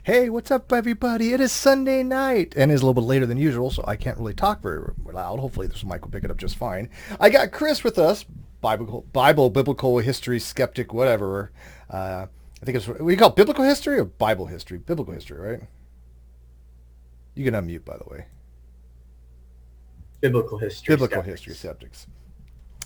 Hey, what's up, everybody? It is Sunday night, and it's a little bit later than usual, so I can't really talk very loud. Hopefully, this mic will pick it up just fine. I got Chris with us, biblical history skeptic, whatever. I think it's what do you call it, biblical history or Bible history? Biblical history, right? You can unmute, by the way. Biblical history Skeptics.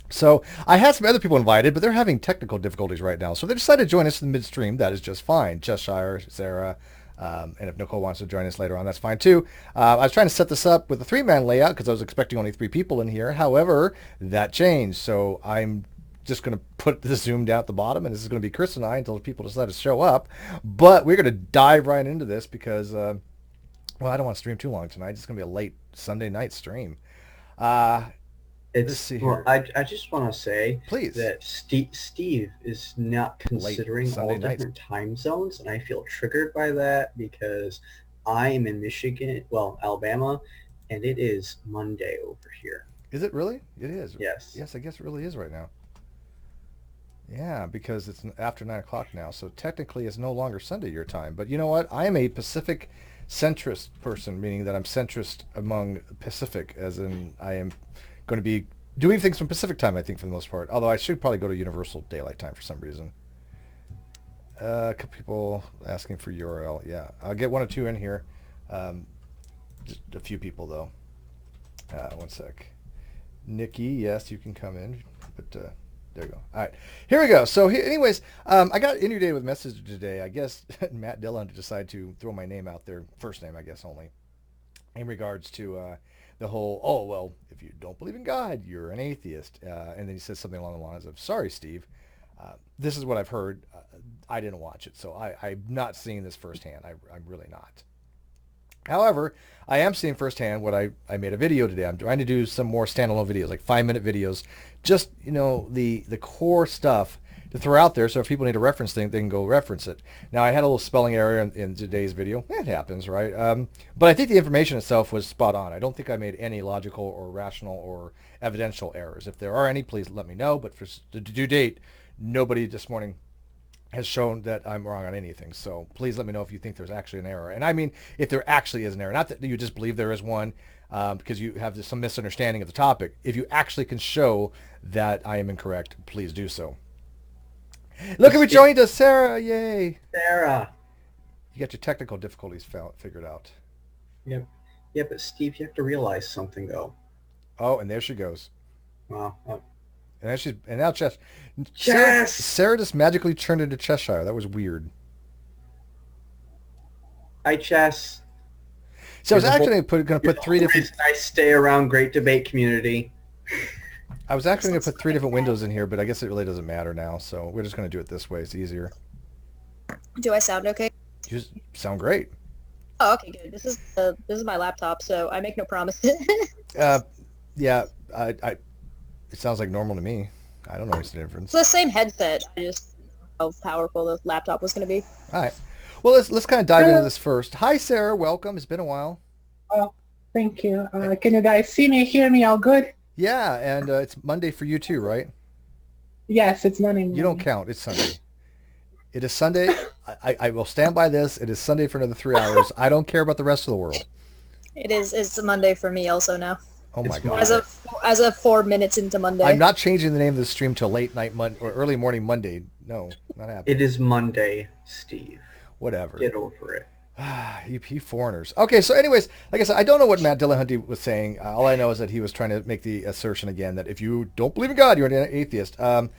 So I had some other people invited, but they're having technical difficulties right now. So they decided to join us in the midstream. That is just fine. Cheshire, Sarah, and if Nicole wants to join us later on, that's fine too. I was trying to set this up with a three-man layout because I was expecting only 3 people in here. However, that changed. So I'm just going to put the Zoom down at the bottom, and this is going to be Chris and I until people decide to show up. But we're going to dive right into this because, well, I don't want to stream too long tonight. It's going to be a late Sunday night stream. Let's see here. Well, I just want to say Please. that Steve is not considering all different time zones, and I feel triggered by that because I am in Michigan, well, Alabama, and it is Monday over here. Is it really? It is. Yes. Yes, I guess it really is right now. Yeah, because it's after 9 o'clock now, so technically it's no longer Sunday your time. But you know what? I am a Pacific centrist person, meaning that I'm centrist among Pacific, as in I am going to be doing things from Pacific time, I think, for the most part. Although I should probably go to Universal Daylight Time for some reason. A couple people asking for URL. Yeah, I'll get 1 or 2 in here. Just a few people, though. 1 sec. Nikki, yes, you can come in. But there you go. All right, here we go. So anyways, I got inundated with messages today. I guess Matt Dillahunty decided to throw my name out there, first name, I guess, only, in regards to the whole, oh, well, if you don't believe in God, you're an atheist. And then he says something along the lines of, sorry, Steve. This is what I've heard. I didn't watch it, so I'm not seeing this firsthand. I'm really not. However, I am seeing firsthand what I made a video today. I'm trying to do some more standalone videos, like 5-minute videos, just, you know, the core stuff to throw out there, so if people need a reference thing, they can go reference it. Now, I had a little spelling error in today's video. It happens, right? But I think the information itself was spot on. I don't think I made any logical or rational or evidential errors. If there are any, please let me know. But for the due date, nobody this morning has shown that I'm wrong on anything. So please let me know if you think there's actually an error. And I mean, if there actually is an error, not that you just believe there is one because you have some misunderstanding of the topic. If you actually can show that I am incorrect, please do so. Look, we joined us, Sarah. Yay. Sarah. You got your technical difficulties figured out. Yep. Yeah, but Steve, you have to realize something, though. Oh, and there she goes. Wow. And now Chess. Sarah just magically turned into Cheshire. That was weird. Hi, Chess. So I was actually going to put 3 different. I stay around great debate community. I was actually going to put 3 different windows in here, but I guess it really doesn't matter now. So we're just going to do it this way. It's easier. Do I sound okay? You sound great. Oh, okay, good. This is my laptop, so I make no promises. Yeah, it sounds like normal to me. I don't notice the difference. It's the same headset. I just how powerful the laptop was going to be. All right. Well, let's kind of dive into this first. Hi, Sarah. Welcome. It's been a while. Oh, thank you. Can you guys see me, hear me all good? Yeah, and it's Monday for you too, right? Yes, it's Monday. You don't count. It's Sunday. It is Sunday. I will stand by this. It is Sunday for another 3 hours. I don't care about the rest of the world. It's Monday for me also now. Oh my God. As of 4 minutes into Monday. I'm not changing the name of the stream till late night or early morning Monday. No, not happening. It is Monday, Steve. Whatever. Get over it. You foreigners. Okay, so anyways, like I said, I don't know what Matt Dillahunty was saying. All I know is that he was trying to make the assertion again that if you don't believe in God, you're an atheist. I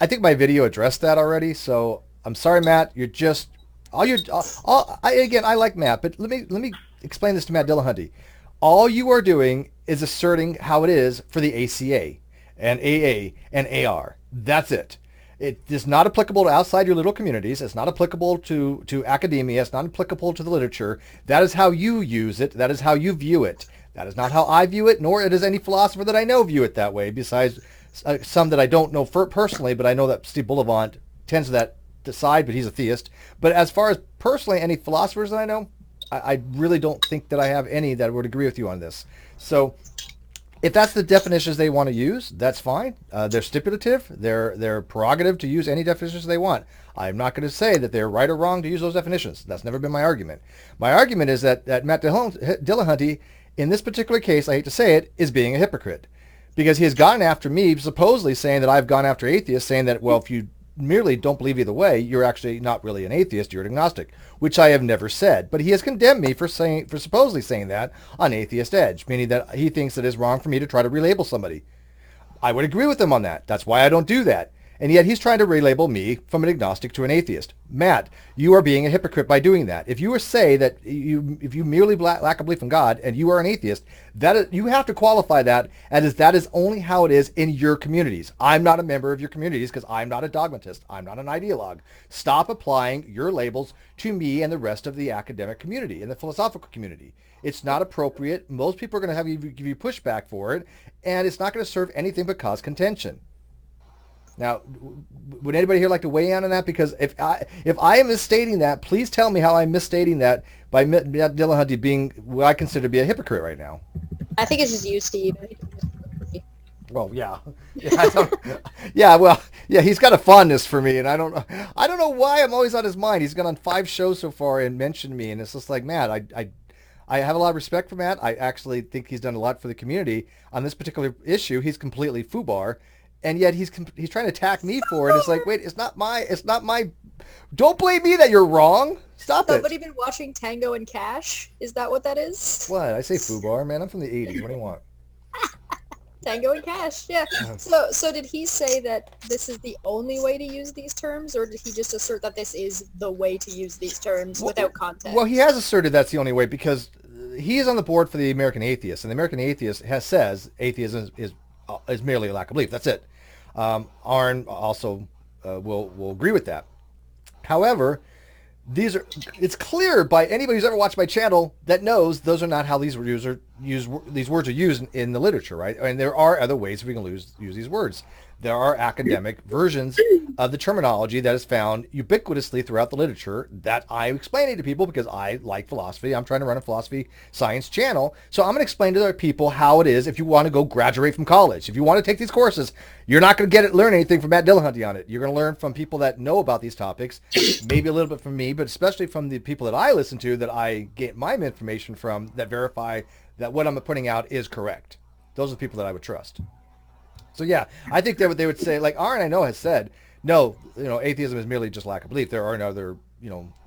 think my video addressed that already, so I'm sorry, Matt. You're just again, I like Matt, but let me explain this to Matt Dillahunty. All you are doing is asserting how it is for the ACA and AA and AR. That's it. It is not applicable to outside your little communities. It's not applicable to academia. It's not applicable to the literature. That is how you use it. That is how you view it. That is not how I view it, nor it is any philosopher that I know view it that way, besides some that I don't know personally, but I know that Steve Bullivant tends to that side, but he's a theist. But as far as personally any philosophers that I know, I really don't think that I have any that would agree with you on this. So If that's the definitions they want to use, that's fine. They're stipulative. They're prerogative to use any definitions they want. I'm not going to say that they're right or wrong to use those definitions. That's never been my argument. My argument is that Matt Dillahunty, in this particular case, I hate to say it, is being a hypocrite. Because he has gone after me, supposedly saying that I've gone after atheists, saying that, well, if you merely don't believe either way, you're actually not really an atheist, you're an agnostic, which I have never said. But he has condemned me for supposedly saying that on Atheist Edge, meaning that he thinks that it's wrong for me to try to relabel somebody. I would agree with him on that. That's why I don't do that. And yet he's trying to relabel me from an agnostic to an atheist. Matt, you are being a hypocrite by doing that. If you say that if you merely lack a belief in God and you are an atheist, you have to qualify that as that is only how it is in your communities. I'm not a member of your communities because I'm not a dogmatist. I'm not an ideologue. Stop applying your labels to me and the rest of the academic community and the philosophical community. It's not appropriate. Most people are going to give you pushback for it, and it's not going to serve anything but cause contention. Now, would anybody here like to weigh in on that? Because if I am misstating that, please tell me how I'm misstating that by Dillahunty being what I consider to be a hypocrite right now. I think it's just you, Steve. Well, yeah. Yeah, he's got a fondness for me, and I don't know why I'm always on his mind. He's gone on 5 shows so far and mentioned me, and it's just like, Matt, I have a lot of respect for Matt. I actually think he's done a lot for the community. On this particular issue, he's completely foobar. And yet he's trying to attack me for it. It's like, wait, it's not my. Don't blame me that you're wrong. Stop it. Somebody been watching Tango and Cash? Is that what that is? What? I say foobar, man. I'm from the 80s. What do you want? Tango and Cash, yeah. So did he say that this is the only way to use these terms, or did he just assert that this is the way to use these terms without context? Well, he has asserted that's the only way because he is on the board for the American Atheist, and the American Atheist says atheism is merely a lack of belief. That's it. Aron also will agree with that. However, it's clear by anybody who's ever watched my channel that knows those are not how these words are used in the literature, right? And there are other ways we can use these words. There are academic versions of the terminology that is found ubiquitously throughout the literature that I explain to people because I like philosophy. I'm trying to run a philosophy science channel. So I'm going to explain to other people how it is if you want to go graduate from college. If you want to take these courses, you're not going to learn anything from Matt Dillahunty on it. You're going to learn from people that know about these topics, maybe a little bit from me, but especially from the people that I listen to that I get my information from that verify that what I'm putting out is correct. Those are the people that I would trust. So yeah, I think that what they would say, like Aron I know has said, no, atheism is merely just lack of belief. There are no other,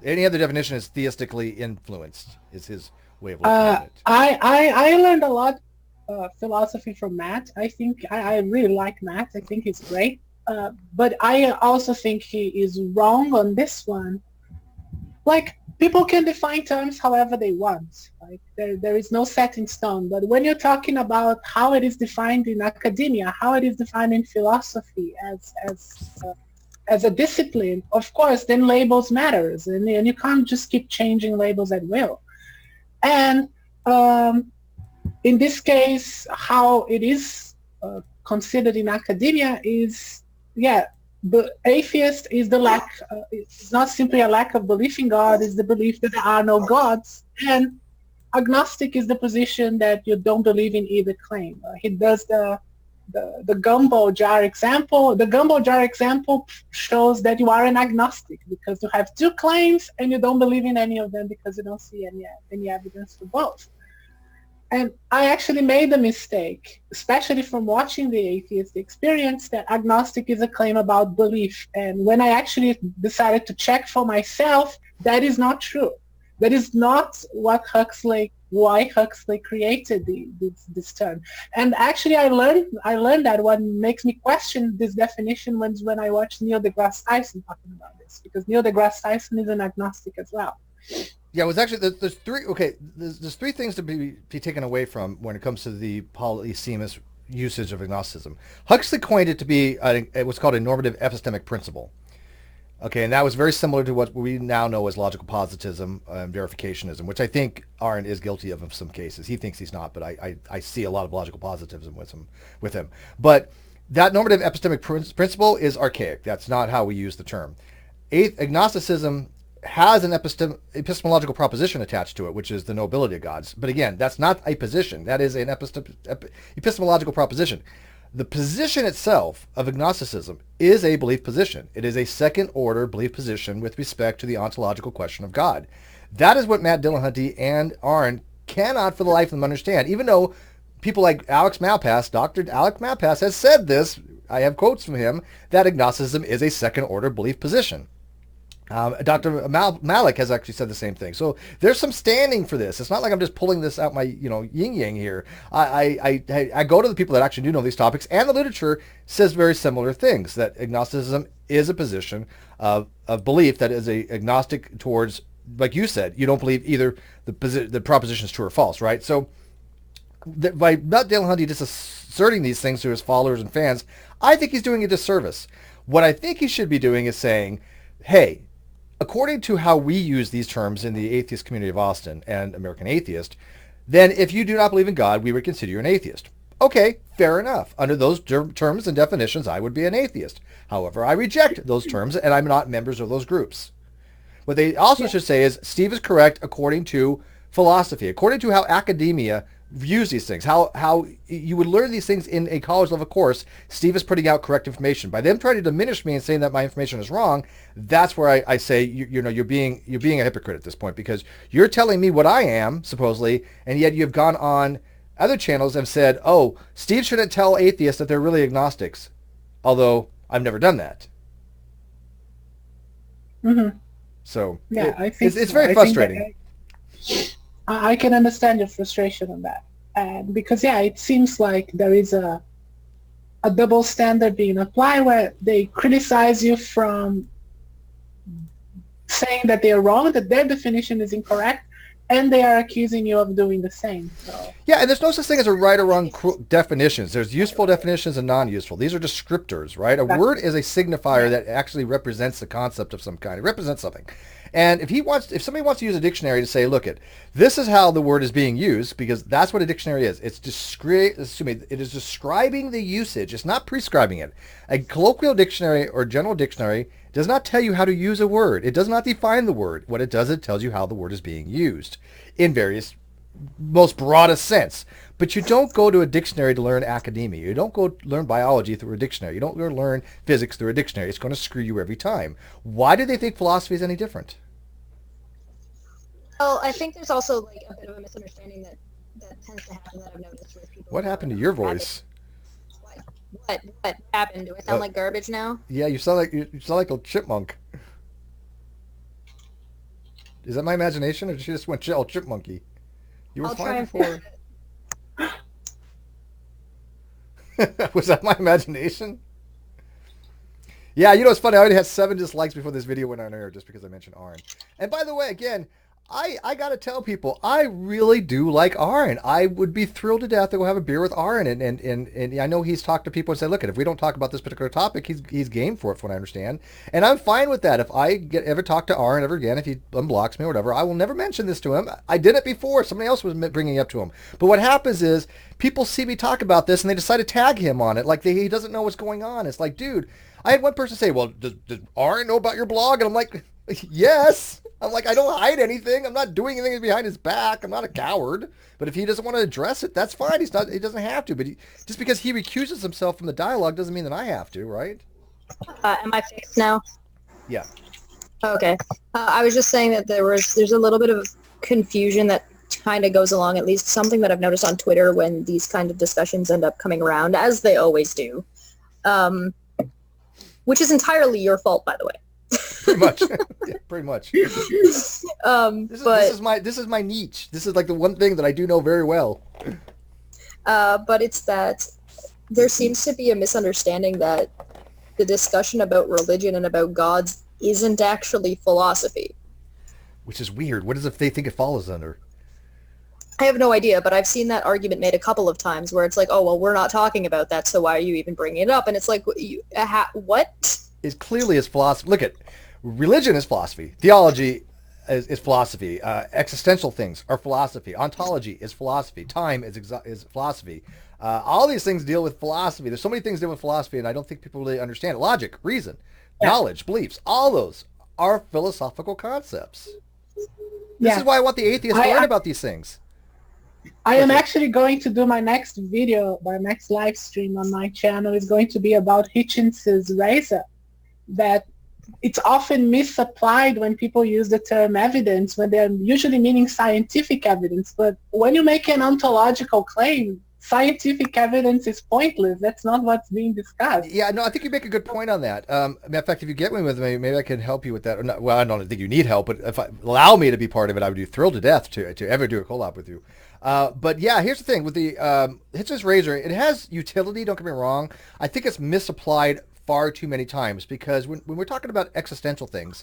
any other definition is theistically influenced is his way of looking at it. I learned a lot philosophy from Matt. I think I really like Matt. I think he's great. But I also think he is wrong on this one. Like, people can define terms however they want. Like there is no set in stone. But when you're talking about how it is defined in academia, how it is defined in philosophy as a discipline, of course, then labels matters, and you can't just keep changing labels at will. And in this case, how it is considered in academia is, the atheist is the lack, it's not simply a lack of belief in God, it's the belief that there are no gods. And agnostic is the position that you don't believe in either claim. He does the gumbo jar example. The gumbo jar example shows that you are an agnostic because you have 2 claims and you don't believe in any of them because you don't see any evidence for both. And I actually made the mistake, especially from watching the atheist experience, that agnostic is a claim about belief. And when I actually decided to check for myself, that is not true. That is not why Huxley created this term. And actually, I learned that what makes me question this definition when I watched Neil deGrasse Tyson talking about this, because Neil deGrasse Tyson is an agnostic as well. Yeah, it was actually there's 3. Okay, there's 3 things to be taken away from when it comes to the polysemous usage of agnosticism. Huxley coined it to be what's called a normative epistemic principle. Okay, and that was very similar to what we now know as logical positivism and verificationism, which I think Aron is guilty of in some cases. He thinks he's not, but I see a lot of logical positivism with him. But that normative epistemic principle is archaic. That's not how we use the term. Agnosticism has an epistemological proposition attached to it, which is the nobility of gods. But again, that's not a position. That is an epistemological proposition. The position itself of agnosticism is a belief position. It is a second-order belief position with respect to the ontological question of God. That is what Matt Dillahunty and Aron cannot for the life of them understand, even though people like Alex Malpass, Dr. Alex Malpass, has said this, I have quotes from him, that agnosticism is a second-order belief position. Dr. Malik has actually said the same thing. So there's some standing for this. It's not like I'm just pulling this out my, yin-yang here. I go to the people that actually do know these topics, and the literature says very similar things, that agnosticism is a position of belief that is agnostic towards, like you said, you don't believe either the proposition is true or false, right? So by Matt Dillahunty just asserting these things to his followers and fans, I think he's doing a disservice. What I think he should be doing is saying, hey, according to how we use these terms in the atheist community of Austin and American Atheist, then if you do not believe in God, we would consider you an atheist. Okay, fair enough. Under those terms and definitions, I would be an atheist. However, I reject those terms, and I'm not members of those groups. What they also should say is, Steve is correct according to philosophy, according to how academia views these things, how you would learn these things in a college level course. Steve is putting out correct information. By them trying to diminish me and saying that my information is wrong, that's where I say you're being a hypocrite at this point, because you're telling me what I am supposedly, and yet you've gone on other channels and said, oh, Steve shouldn't tell atheists that they're really agnostics, although I've never done that. Mm-hmm. So yeah, I think it's very frustrating. I can understand your frustration on that, and because it seems like there is a double standard being applied, where they criticize you from saying that they are wrong, that their definition is incorrect, and they are accusing you of doing the same. So. Yeah, and there's no such thing as a right or wrong definitions. There's useful definitions and non-useful. These are descriptors, right? A word is a signifier that actually represents the concept of some kind. It represents something. And if somebody wants to use a dictionary to say, look, this is how the word is being used, because that's what a dictionary is. It is describing the usage. It's not prescribing it. A colloquial dictionary or general dictionary does not tell you how to use a word. It does not define the word. What it does, it tells you how the word is being used in various, most broadest sense. But you don't go to a dictionary to learn academia. You don't go learn biology through a dictionary. You don't learn physics through a dictionary. It's going to screw you every time. Why do they think philosophy is any different? Well, I think there's also like a bit of a misunderstanding that tends to happen that I've noticed with people. What happened to your voice? What happened? Do I sound like garbage now? Yeah, you sound like a chipmunk. Is that my imagination, or did she just went all chipmunky? You were fine before. Was that my imagination? Yeah, it's funny. I already had 7 dislikes before this video went on air just because I mentioned Aron. And by the way, again, I got to tell people, I really do like Aron. I would be thrilled to death to go have a beer with Aron. And I know he's talked to people and said, look, if we don't talk about this particular topic, he's game for it, from what I understand. And I'm fine with that. If I ever talk to Aron ever again, if he unblocks me or whatever, I will never mention this to him. I did it before. Somebody else was bringing it up to him. But what happens is people see me talk about this and they decide to tag him on it. Like he doesn't know what's going on. It's like, dude, I had one person say, well, does Aron know about your blog? And I'm like, yes. I'm like, I don't hide anything. I'm not doing anything behind his back. I'm not a coward. But if he doesn't want to address it, that's fine. He doesn't have to. But just because he recuses himself from the dialogue doesn't mean that I have to, right? Am I fixed now? Yeah. Okay. I was just saying that there's a little bit of confusion that kind of goes along, at least something that I've noticed on Twitter when these kind of discussions end up coming around, as they always do. Which is entirely your fault, by the way. Pretty much. Yeah, pretty much. This is my niche. This is like the one thing that I do know very well. But it's that there seems to be a misunderstanding that the discussion about religion and about gods isn't actually philosophy. Which is weird. What is it they think it follows under? I have no idea, but I've seen that argument made a couple of times where it's like, oh, well, we're not talking about that, so why are you even bringing it up? And it's like, what? It clearly is philosophy. Look at religion is philosophy. Theology is philosophy. Existential things are philosophy. Ontology is philosophy. Time is philosophy. All these things deal with philosophy. There's so many things deal with philosophy, and I don't think people really understand it. Logic, reason, knowledge, beliefs, all those are philosophical concepts. Yeah. This is why I want the atheists to learn about these things. I am actually going to do my next video, my next live stream on my channel is going to be about Hitchens's razor. That it's often misapplied when people use the term evidence when they're usually meaning scientific evidence. But when you make an ontological claim, scientific evidence is pointless. That's not what's being discussed. Yeah, no, I think you make a good point on that. Matter of fact, if you get me with me, maybe I can help you with that. Or not, well, I don't think you need help, but if allow me to be part of it, I would be thrilled to death to ever do a collab with you. But yeah, here's the thing with the Hitchens razor. It has utility. Don't get me wrong. I think it's misapplied far too many times because when we're talking about existential things,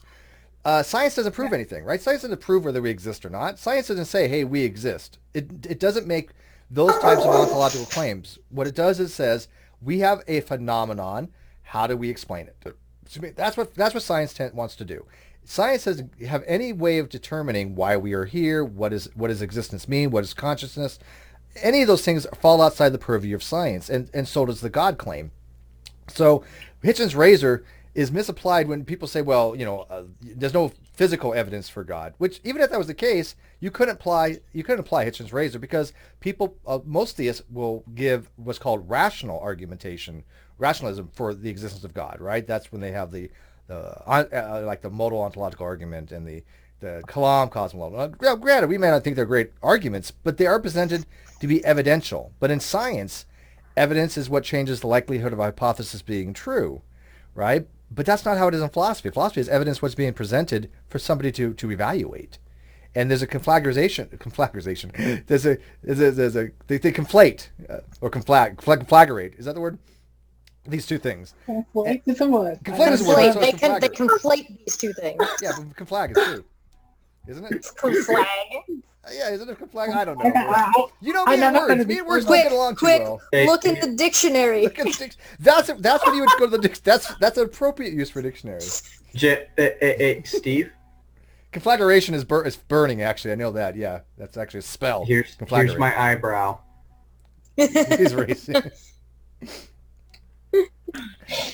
science doesn't prove anything, right? Science doesn't prove whether we exist or not. Science doesn't say, hey, we exist. It doesn't make those types of ontological claims. What it does is says we have a phenomenon. How do we explain it? That's what science wants to do. Science doesn't have any way of determining why we are here. What does existence mean? What is consciousness? Any of those things fall outside the purview of science, and so does the God claim. So Hitchens' razor is misapplied when people say, well, there's no physical evidence for God, which even if that was the case, you couldn't apply Hitchens' razor because people, most theists will give what's called rationalism for the existence of God, right? That's when they have like the modal ontological argument and the Kalam cosmology. Now, granted, we may not think they're great arguments, but they are presented to be evidential. But in science, evidence is what changes the likelihood of a hypothesis being true, right? But that's not how it is in philosophy. Philosophy is evidence what's being presented for somebody to evaluate. And there's a conflagration. They conflate or conflagrate. Is that the word? These two things. Conflate is a word. Conflate is a word. They conflate these two things. Yeah, but conflag is too. Isn't it? Conflag. Yeah, isn't it conflag? I don't know. You know, me and words don't get along too well. Look in the dictionary. That's when you would go to the dictionary. That's an appropriate use for dictionary. Steve? Conflagration is burning, actually. I know that. Yeah, that's actually a spell. Here's my eyebrow. He's racing.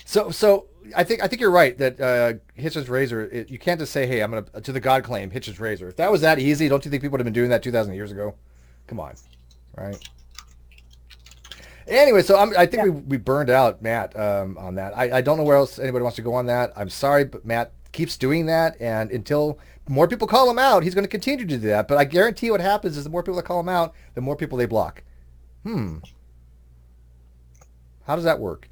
So I think you're right that Hitchens' razor. You can't just say, "Hey, I'm gonna to the God claim Hitchens' razor." If that was that easy, don't you think people would have been doing that 2,000 years ago? Come on, right? Anyway, so I think we burned out Matt on that. I don't know where else anybody wants to go on that. I'm sorry, but Matt keeps doing that, and until more people call him out, he's going to continue to do that. But I guarantee what happens is the more people that call him out, the more people they block. How does that work?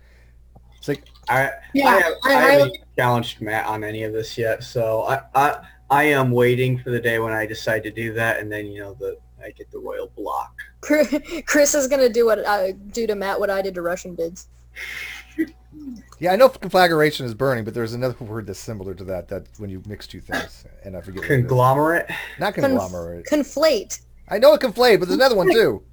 It's like I haven't challenged Matt on any of this yet, so I am waiting for the day when I decide to do that, and then I get the royal block. Chris is gonna do to Matt what I did to Russian bids. Yeah, I know conflagration is burning, but there's another word that's similar to that when you mix two things, and I forget. Conglomerate. Not conglomerate. Conflate. I know a conflate, but there's another one too.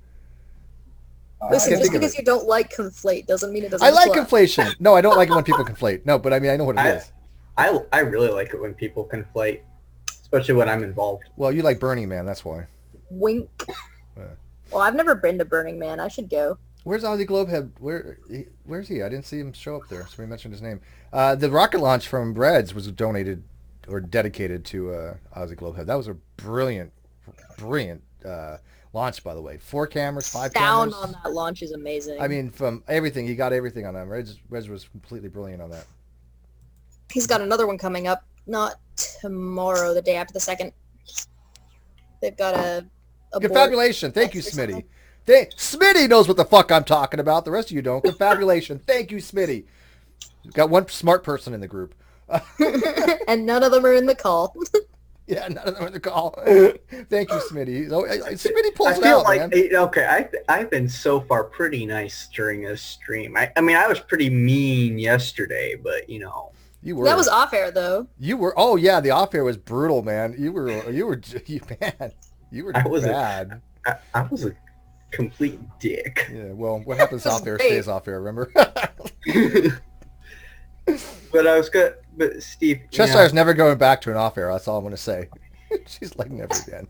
Listen, just because you don't like conflate doesn't mean it doesn't. I like conflation. No, I don't like it when people conflate. No, but I mean I know what it is. I really like it when people conflate, especially when I'm involved. Well, you like Burning Man, that's why. Wink. Well, I've never been to Burning Man. I should go. Where's Ozzy Globehead? Where's he? I didn't see him show up there, so we mentioned his name. The rocket launch from Reds was donated or dedicated to Ozzy Globehead. That was a brilliant launch, by the way. 4 cameras, 5 cameras. Sound on that launch is amazing. I mean, from everything, he got everything on that. Reds was completely brilliant on that. He's got another one coming up, not tomorrow, the day after the 2nd. They've got a confabulation. Thank you, Smitty. Smitty knows what the fuck I'm talking about. The rest of you don't. Confabulation. Thank you, Smitty. Got one smart person in the group. And none of them are in the call. Yeah, none of them are in the call. Thank you, Smitty. Smitty pulls it out, man. Okay, I've been so far pretty nice during this stream. I mean, I was pretty mean yesterday, but you were. That was off air, though. You were. Oh yeah, the off air was brutal, man. You were bad. I was a complete dick. Yeah. Well, what happens off air stays off air. Remember. But I was good. But Steve, Cheshire's never going back to an off air. That's all I'm going to say. She's like never again.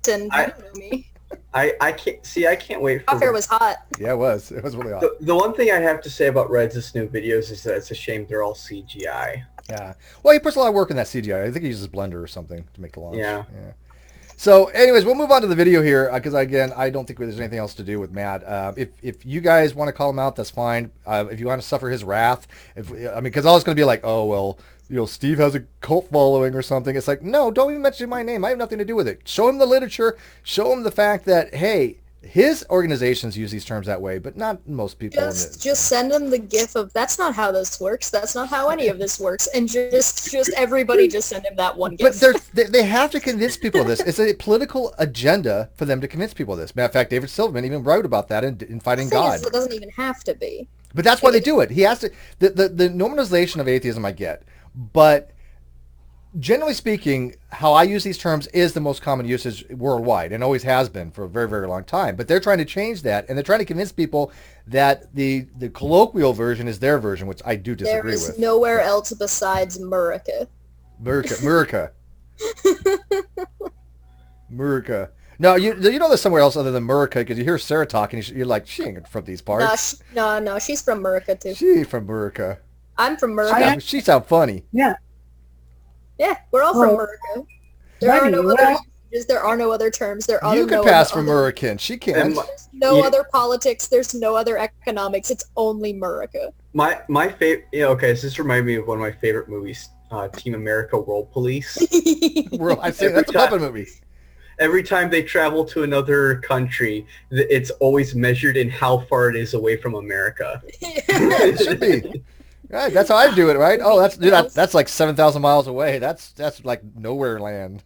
You know me. I can't wait for Warfare was hot. Yeah, it was. It was really hot. The one thing I have to say about Red's new videos is that it's a shame they're all CGI. Yeah. Well, he puts a lot of work in that CGI. I think he uses Blender or something to make the launch. Yeah. So, anyways, we'll move on to the video here because, again, I don't think there's anything else to do with Matt. If you guys want to call him out, that's fine. If you want to suffer his wrath, because all it's going to be like, oh, well, Steve has a cult following or something. It's like, no, don't even mention my name. I have nothing to do with it. Show him the literature. Show him the fact that, hey, his organizations use these terms that way, but not most people. Just send them the gif of that's not how this works. That's not how any of this works, and just everybody just send him that one gif. But they have to convince people of this. It's a political agenda for them to convince people of this. Matter of fact, David Silverman even wrote about that in Fighting God. It doesn't even have to be. But that's why they do it. He has to. The normalization of atheism, I get, but generally speaking, how I use these terms is the most common usage worldwide and always has been for a very, very long time. But they're trying to change that, and they're trying to convince people that the colloquial version is their version, which I do disagree with. There is nowhere else besides Murica. Murica. Murica. No, you know there's somewhere else other than Murica because you hear Sarah talking, you're like, she ain't from these parts. No, she's from Murica too. She's from Murica. I'm from Murica. She sounds funny. Yeah. Yeah, we're all from Murica. There are no other usages. There are no other terms. You can pass for Murican. She can't. There's no other politics. There's no other economics. It's only Murica. My favorite. Okay, so this reminds me of one of my favorite movies, Team America: World Police. I say that's a puppet movie. Every time they travel to another country, it's always measured in how far it is away from America. It should be. Right, that's how I do it, right? Oh, that's like 7,000 miles away. That's like nowhere land.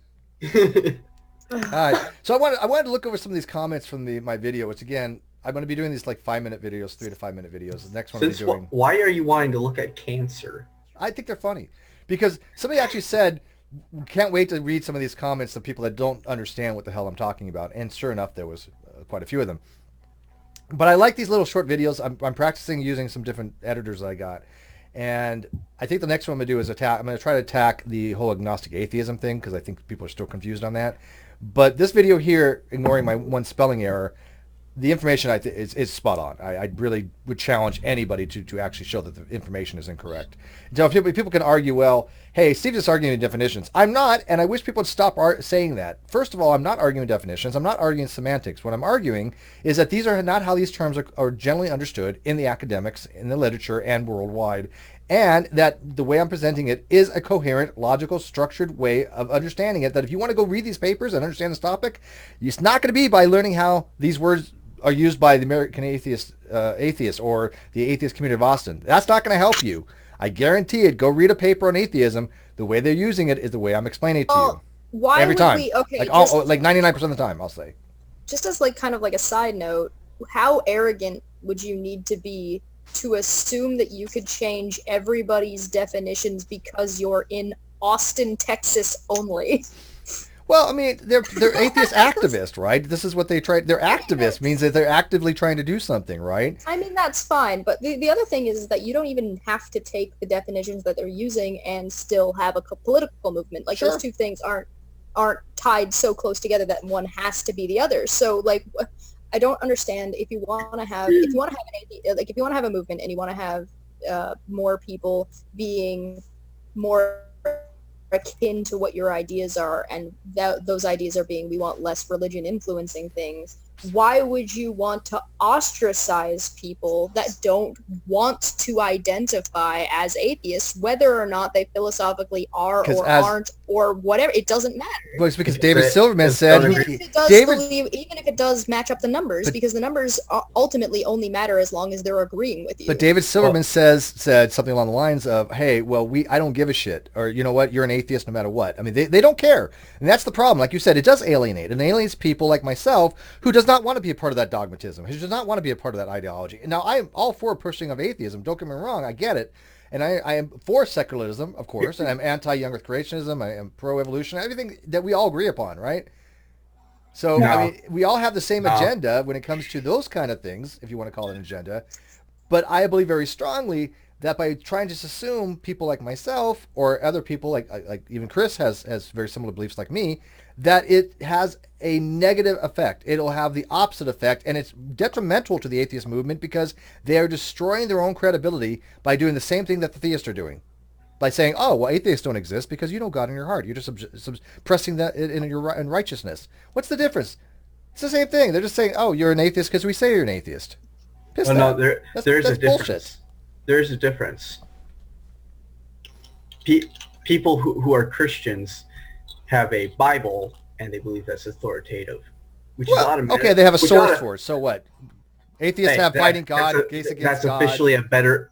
All right. So I wanted to look over some of these comments from my video, which again, I'm going to be doing these like 5-minute videos, 3 to 5 minute videos. The next one I'll be doing. Why are you wanting to look at cancer? I think they're funny because somebody actually said, can't wait to read some of these comments of people that don't understand what the hell I'm talking about. And sure enough, there was quite a few of them. But I like these little short videos. I'm practicing using some different editors that I got. And I think the next one I'm going to do is I'm going to try to attack the whole agnostic atheism thing because I think people are still confused on that. But this video here, ignoring my one spelling error, the information is spot on. I really would challenge anybody to actually show that the information is incorrect. Now, people can argue, well, hey, Steve's just arguing definitions. I'm not, and I wish people would stop saying that. First of all, I'm not arguing definitions. I'm not arguing semantics. What I'm arguing is that these are not how these terms are generally understood in the academics, in the literature, and worldwide, and that the way I'm presenting it is a coherent, logical, structured way of understanding it, that if you want to go read these papers and understand this topic, it's not going to be by learning how these words are used by the American atheist or the atheist community of Austin. That's not going to help you. I guarantee it. Go read a paper on atheism. The way they're using it is the way I'm explaining it to you. Why every would time. We? Okay, like 99% of the time, I'll say. Just as like kind of like a side note, how arrogant would you need to be to assume that you could change everybody's definitions because you're in Austin, Texas only? Well, I mean, they're atheist activists, right? This is what they try. They're activists means that they're actively trying to do something, right? I mean, that's fine. But the other thing is that you don't even have to take the definitions that they're using and still have a political movement. Like, those two things aren't tied so close together that one has to be the other. So, like, I don't understand if you want to have a movement and you want to have more people being more akin to what your ideas are, and those ideas are being, we want less religion influencing things. Why would you want to ostracize people that don't want to identify as atheists, whether or not they philosophically are or aren't or whatever? It doesn't matter. Well, it's because David Silverman said... Even if it does match up the numbers, because the numbers ultimately only matter as long as they're agreeing with you. But David Silverman said something along the lines of, hey, well, I don't give a shit. Or, you know what, you're an atheist no matter what. I mean, they don't care. And that's the problem. Like you said, it does alienate. It alienates people like myself who does not want to be a part of that dogmatism, who does not want to be a part of that ideology. And now I am all for pushing of atheism. Don't get me wrong. I get it. And I am for secularism, of course, and I'm anti-young earth creationism. I am pro-evolution, everything that we all agree upon, right? So, I mean, we all have the same agenda when it comes to those kind of things, if you want to call it an agenda. But I believe very strongly that by trying to assume people like myself or other people like even Chris has very similar beliefs like me, that it has a negative effect. It'll have the opposite effect, and it's detrimental to the atheist movement because they are destroying their own credibility by doing the same thing that the theists are doing. By saying, oh, well, atheists don't exist because you know God in your heart. You're just suppressing that in righteousness. What's the difference? It's the same thing. They're just saying, oh, you're an atheist because we say you're an atheist. Well, no, there's a difference. Bullshit. There's a difference. People who are Christians have a Bible, and they believe that's authoritative. Which is automatic. Okay, they have a source for it. So what? Atheists have fighting God, gays against that's God. That's officially a better...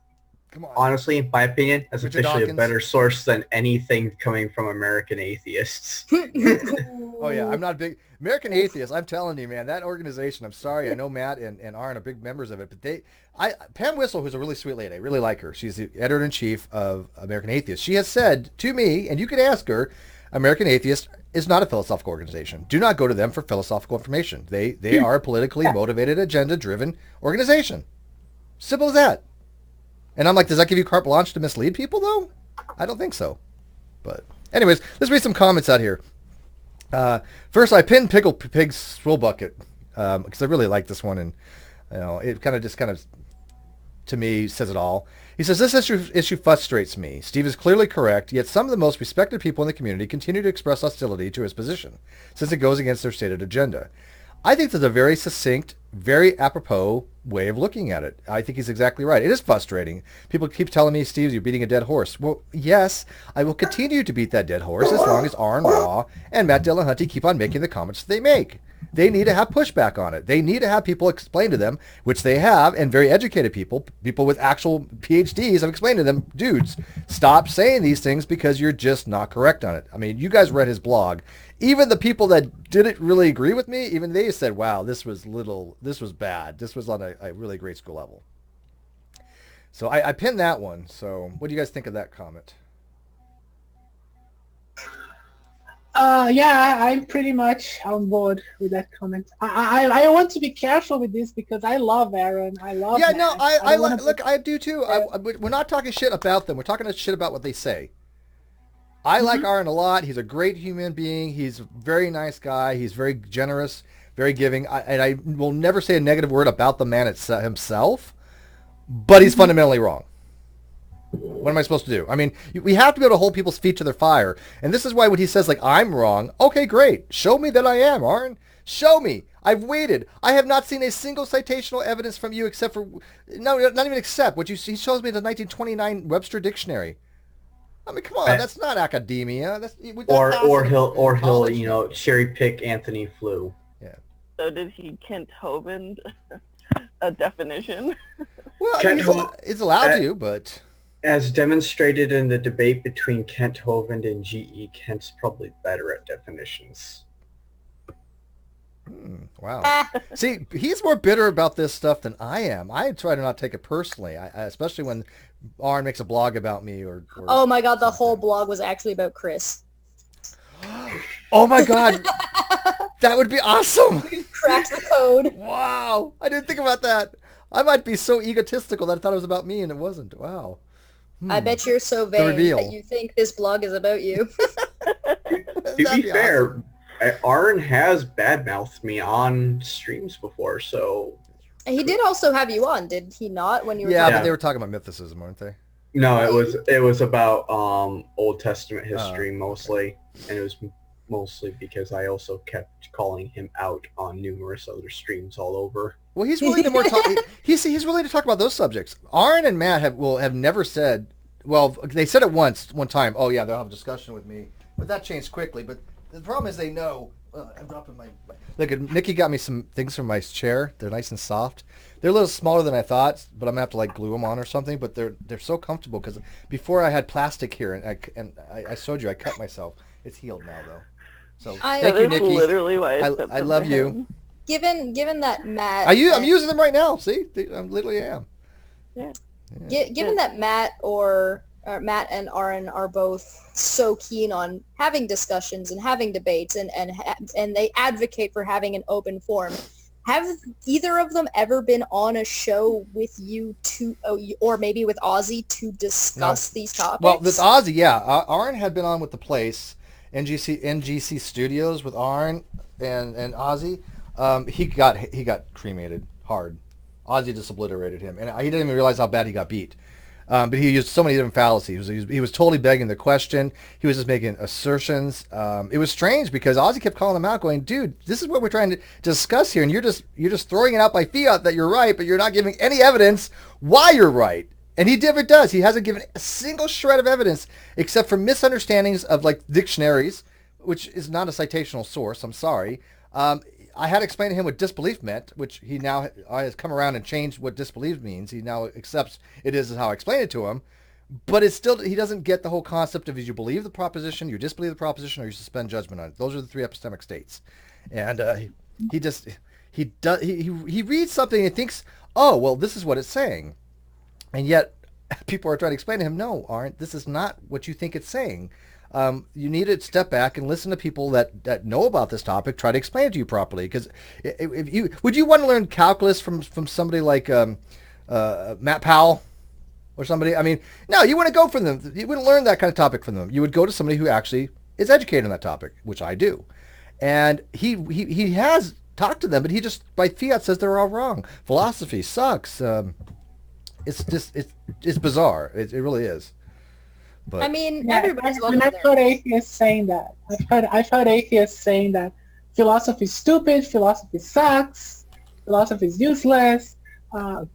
Come on. Honestly, in my opinion, that's Richard officially Dawkins. a better source than anything coming from American atheists. Oh yeah, I'm not a big American Atheists. I'm telling you, man, that organization. I'm sorry, I know Matt and Aron are big members of it, but Pam Whistle, who's a really sweet lady, I really like her. She's the editor-in-chief of American Atheists. She has said to me, and you can ask her, American Atheist is not a philosophical organization. Do not go to them for philosophical information. They are a politically motivated, agenda-driven organization. Simple as that. And I'm like, does that give you carte blanche to mislead people, though? I don't think so. But anyways, let's read some comments out here. First, I pinned Pickle Pig's Swill Bucket because I really like this one, and it kind of to me says it all. He says, this issue frustrates me. Steve is clearly correct, yet some of the most respected people in the community continue to express hostility to his position, since it goes against their stated agenda. I think that's a very succinct, very apropos way of looking at it. I think he's exactly right. It is frustrating. People keep telling me, Steve, you're beating a dead horse. Well, yes, I will continue to beat that dead horse as long as AronRa and Matt Dillahunty keep on making the comments they make. They need to have pushback on it. They need to have people explain to them, which they have, and very educated people with actual PhDs have explained to them, dudes, stop saying these things because you're just not correct on it. I mean, you guys read his blog. Even the people that didn't really agree with me, even they said, wow, this was bad. This was on a really grade school level. So I pinned that one. So what do you guys think of that comment? Yeah, I'm pretty much on board with that comment. I want to be careful with this because I love Aron. I love Yeah, Matt. no, I do too. We're not talking shit about them. We're talking shit about what they say. I like Aron a lot. He's a great human being. He's a very nice guy. He's very generous, very giving. And I will never say a negative word about the man himself, but he's fundamentally wrong. What am I supposed to do? I mean, we have to be able to hold people's feet to their fire. And this is why when he says, like, I'm wrong, okay, great. Show me that I am, Aron. Show me. I've waited. I have not seen a single citational evidence from you except for, no, not even except, he shows me the 1929 Webster Dictionary. I mean, come on, that's not academia. Or he'll cherry pick Anthony Flew. Yeah. So did he Kent Hovind a definition? Well, he's allowed to, but as demonstrated in the debate between Kent Hovind and G.E. Kent's probably better at definitions. Wow. See, he's more bitter about this stuff than I am. I try to not take it personally, especially when Aron makes a blog about me or oh my god, the whole blog was actually about Chris. Oh my god. That would be awesome. Cracked the code. Wow. I didn't think about that. I might be so egotistical that I thought it was about me and it wasn't. Wow. I bet you're so vain that you think this blog is about you. To be fair, Aron has badmouthed me on streams before, so... And he did also have you on, did he not? When you were but they were talking about mythicism, weren't they? No, it was about Old Testament history mostly, and it was mostly because I also kept calling him out on numerous other streams all over. Well, he's willing to he's willing to talk about those subjects. Aron and Matt have never said. Well, they said it one time. Oh yeah, they'll have a discussion with me, but that changed quickly. But the problem is they know. I'm dropping my. Look, Nikki got me some things from my chair. They're nice and soft. They're a little smaller than I thought, but I'm gonna have to like glue them on or something. But they're so comfortable because before I had plastic here, and I showed you I cut myself. It's healed now though. So thank you, Nikki. Literally why I love you. Given that Matt, I'm using them right now. See, I literally am. Yeah. Given that Matt and Aron are both so keen on having discussions and having debates and they advocate for having an open forum, Have either of them ever been on a show with you or maybe with Ozzy to discuss these topics? Well, with Ozzy, yeah. Aron had been on with The Place, NGC Studios with Aron and Ozzy. He got cremated hard. Ozzy just obliterated him, and he didn't even realize how bad he got beat. But he used so many different fallacies. He was totally begging the question. He was just making assertions. It was strange because Ozzy kept calling him out, going, "Dude, this is what we're trying to discuss here, and you're just throwing it out by fiat that you're right, but you're not giving any evidence why you're right." And he never does. He hasn't given a single shred of evidence except for misunderstandings of like dictionaries, which is not a citational source. I'm sorry. I had to explain to him what disbelief meant, which he now has come around and changed what disbelief means. He now accepts it is how I explained it to him. But it's still, he doesn't get the whole concept of you believe the proposition, you disbelieve the proposition, or you suspend judgment on it. Those are the three epistemic states. And he reads something and thinks, oh, well, this is what it's saying. And yet people are trying to explain to him, no, Aren't, this is not what you think it's saying. You need to step back and listen to people that know about this topic, try to explain it to you properly. Because would you want to learn calculus from somebody like Matt Powell or somebody? I mean, no, you wouldn't go from them. You wouldn't learn that kind of topic from them. You would go to somebody who actually is educated on that topic, which I do. And he has talked to them, but he just by fiat says they're all wrong. Philosophy sucks. It's bizarre. It really is. But I mean, yeah, everybody's welcome I've heard atheists saying that. I've heard atheists saying that philosophy is stupid, philosophy sucks, philosophy is useless. How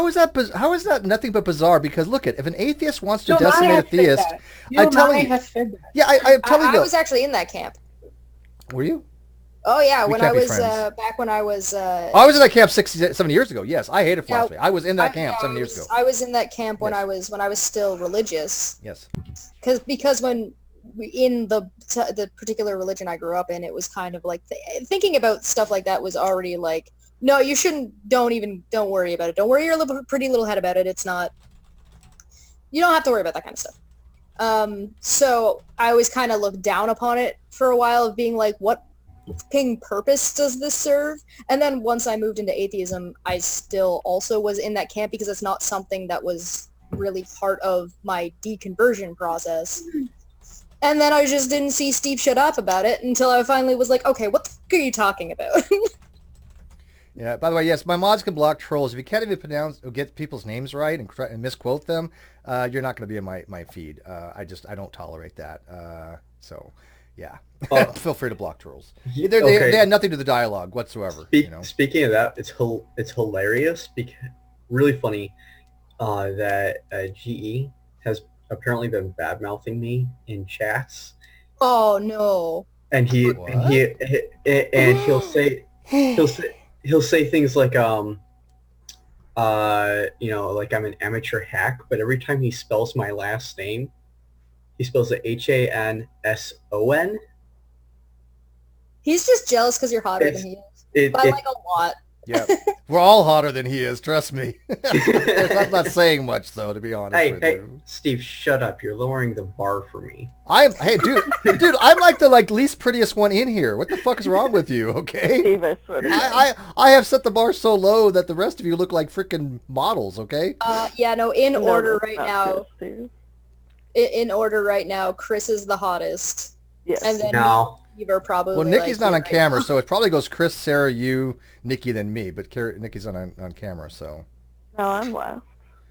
is that nothing but bizarre? Because look if an atheist wants to decimate a theist, I'm telling you. Yeah, I'm telling you. I was actually in that camp. Were you? Oh yeah, when I was back when I was. I was in that camp 7 years ago. Yes, I hated philosophy. I was in that camp 7 years ago. I was in that camp when I was still religious. Yes. Because when in the particular religion I grew up in, it was kind of like thinking about stuff like that was already like, no, you shouldn't. Don't worry about it. Don't worry your pretty little head about it. It's not. You don't have to worry about that kind of stuff. So I always kind of looked down upon it for a while, of being like, what purpose does this serve? And then once I moved into atheism, I still also was in that camp because it's not something that was really part of my deconversion process. And then I just didn't see Steve shut up about it until I finally was like, okay, what the fuck are you talking about? Yeah, by the way, yes, my mods can block trolls. If you can't even pronounce or get people's names right and misquote them, you're not going to be in my feed. I don't tolerate that. So, yeah. Feel free to block trolls. They had nothing to the dialogue whatsoever. Speaking of that, it's hilarious, because really funny that GE has apparently been bad-mouthing me in chats. Oh no! And he'll say things like like I'm an amateur hack, but every time he spells my last name, he spells it Hanson. He's just jealous because you're hotter than he is. By like a lot. Yeah, we're all hotter than he is. Trust me. I'm not saying much though, to be honest. Hey, Steve, shut up! You're lowering the bar for me. Hey, dude, I'm like the least prettiest one in here. What the fuck is wrong with you? Okay. Steve, I swear to God. I have set the bar so low that the rest of you look like freaking models. Okay. Yeah, no. In order right now, Chris is the hottest. Yes. And then probably. Well, Nikki's not on camera, so it probably goes Chris, Sarah, you, Nikki, then me. But Nikki's on camera, so. No, I'm last.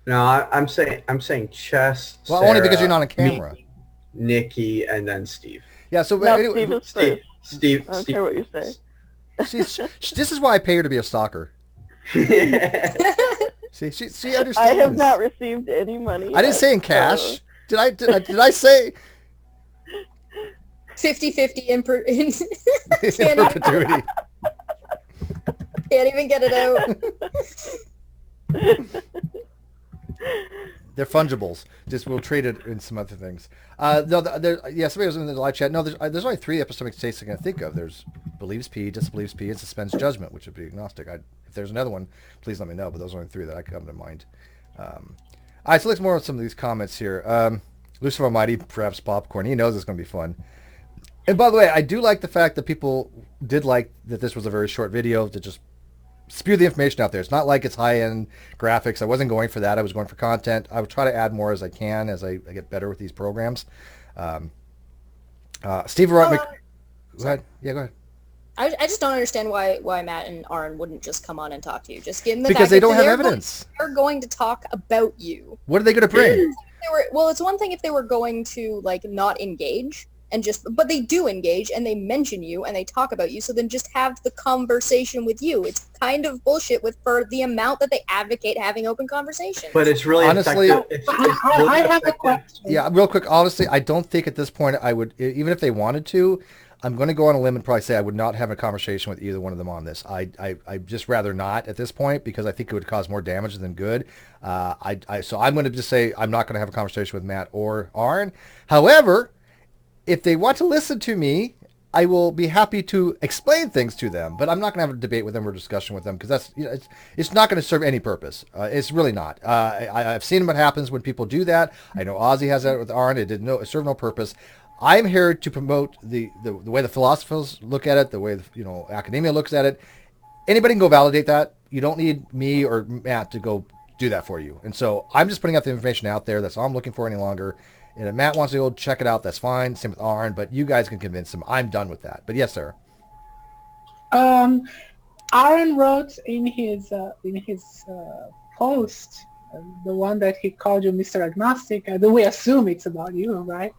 No, I'm saying Chess. Well, Sarah, only because you're not on camera. Me, Nikki, and then Steve. Yeah. So no, anyway, Steve. I don't care what you say. This is why I pay her to be a stalker. See, she understands. I have not received any money. I didn't say in cash. Did I say? 50-50 in perpetuity. Can't even get it out. They're fungibles. Just we'll trade it in some other things. No, somebody was in the live chat. No, there's only three epistemic states I can think of. There's believes P, disbelieves P, and suspends judgment, which would be agnostic. If there's another one, please let me know. But those are only three that I come to mind. All right, so let's more on some of these comments here. Lucifer Almighty, perhaps popcorn. He knows it's going to be fun. And by the way, I do like the fact that people did like that this was a very short video to just spew the information out there. It's not like it's high-end graphics. I wasn't going for that. I was going for content. I would try to add more as I can as I get better with these programs. Steve, go ahead. Yeah, go ahead. I just don't understand why Matt and Aron wouldn't just come on and talk to you. Just give them the because they don't have evidence. They're going to talk about you. What are they going to bring? Well, it's one thing if they were going to like not engage and but they do engage and they mention you and they talk about you. So then just have the conversation with you. It's kind of bullshit for the amount that they advocate having open conversations. But it's really honestly. I have a question. Yeah, real quick. Honestly, I don't think at this point I would, even if they wanted to. I'm going to go on a limb and probably say I would not have a conversation with either one of them on this. I'd just rather not at this point because I think it would cause more damage than good. So I'm going to just say I'm not going to have a conversation with Matt or Aron. However, if they want to listen to me, I will be happy to explain things to them. But I'm not going to have a debate with them or discussion with them because that's it's not going to serve any purpose. It's really not. I've seen what happens when people do that. I know Ozzy has that with Aron. It served no purpose. I'm here to promote the way the philosophers look at it, the way academia looks at it. Anybody can go validate that. You don't need me or Matt to go do that for you. And so I'm just putting out the information out there. That's all I'm looking for any longer. And if Matt wants to go check it out, that's fine. Same with Aron, but you guys can convince him. I'm done with that. But yes, sir. Aron wrote in his post, the one that he called you Mr. Agnostic. We assume it's about you, right?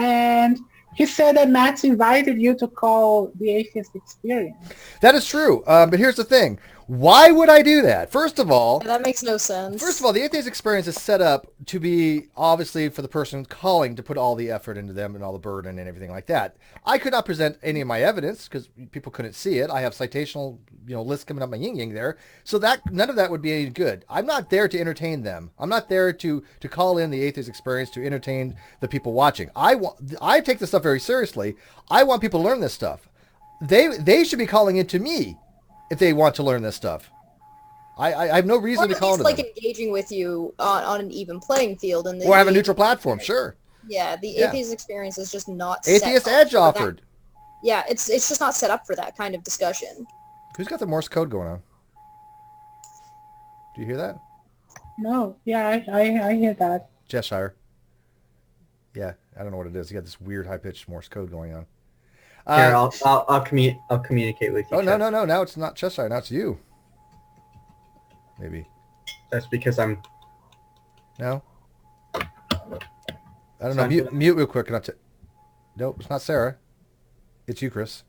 And he said that Matt invited you to call the Atheist Experience. That is true. But here's the thing. Why would I do that? First of all... That makes no sense. First of all, the Atheist Experience is set up to be, obviously, for the person calling to put all the effort into them and all the burden and everything like that. I could not present any of my evidence because people couldn't see it. I have citational lists coming up my yin-yang there. So none of that would be any good. I'm not there to entertain them. I'm not there to call in the Atheist Experience to entertain the people watching. I take this stuff very seriously. I want people to learn this stuff. They should be calling into me if they want to learn this stuff. I have no reason to call them. Like engaging with you on an even playing field. Or have a neutral platform, sure. Yeah, the Atheist Experience is just not Atheist Edge offered. Yeah, it's just not set up for that kind of discussion. Who's got the Morse code going on? Do you hear that? No, yeah, I hear that. Cheshire. Yeah, I don't know what it is. You got this weird high-pitched Morse code going on. Here, I'll communicate with you. Oh, no. Now it's not Cheshire. Now it's you. Maybe. That's because I'm... No? I don't know. Mute real quick. Nope, it's not Sarah. It's you, Chris.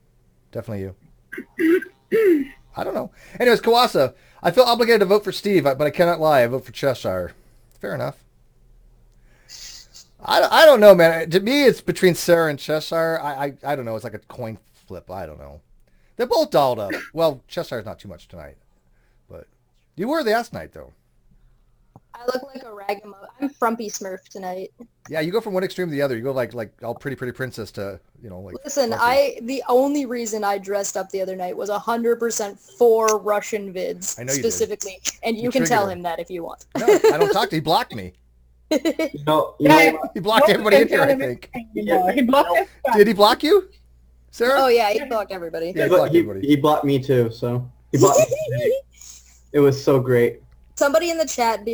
Definitely you. I don't know. Anyways, Kawasa, I feel obligated to vote for Steve, but I cannot lie. I vote for Cheshire. Fair enough. I don't know, man. To me, it's between Sarah and Cheshire. I don't know. It's like a coin flip. I don't know. They're both dolled up. Well, Cheshire's not too much tonight. But you were the ass night, though. I look like a ragamuffin. I'm frumpy Smurf tonight. Yeah, you go from one extreme to the other. You go like all pretty princess to, like... Listen, the only reason I dressed up the other night was 100% for Russian vids. I know you specifically. did. And you can tell him that if you want. No, I don't talk to him. He blocked me. He blocked everybody in here, I think. Yeah, he blocked everybody. Did he block you, Sarah? Oh, yeah, he blocked everybody. Yeah, he blocked me too, so... He blocked me. It was so great. Somebody in the chat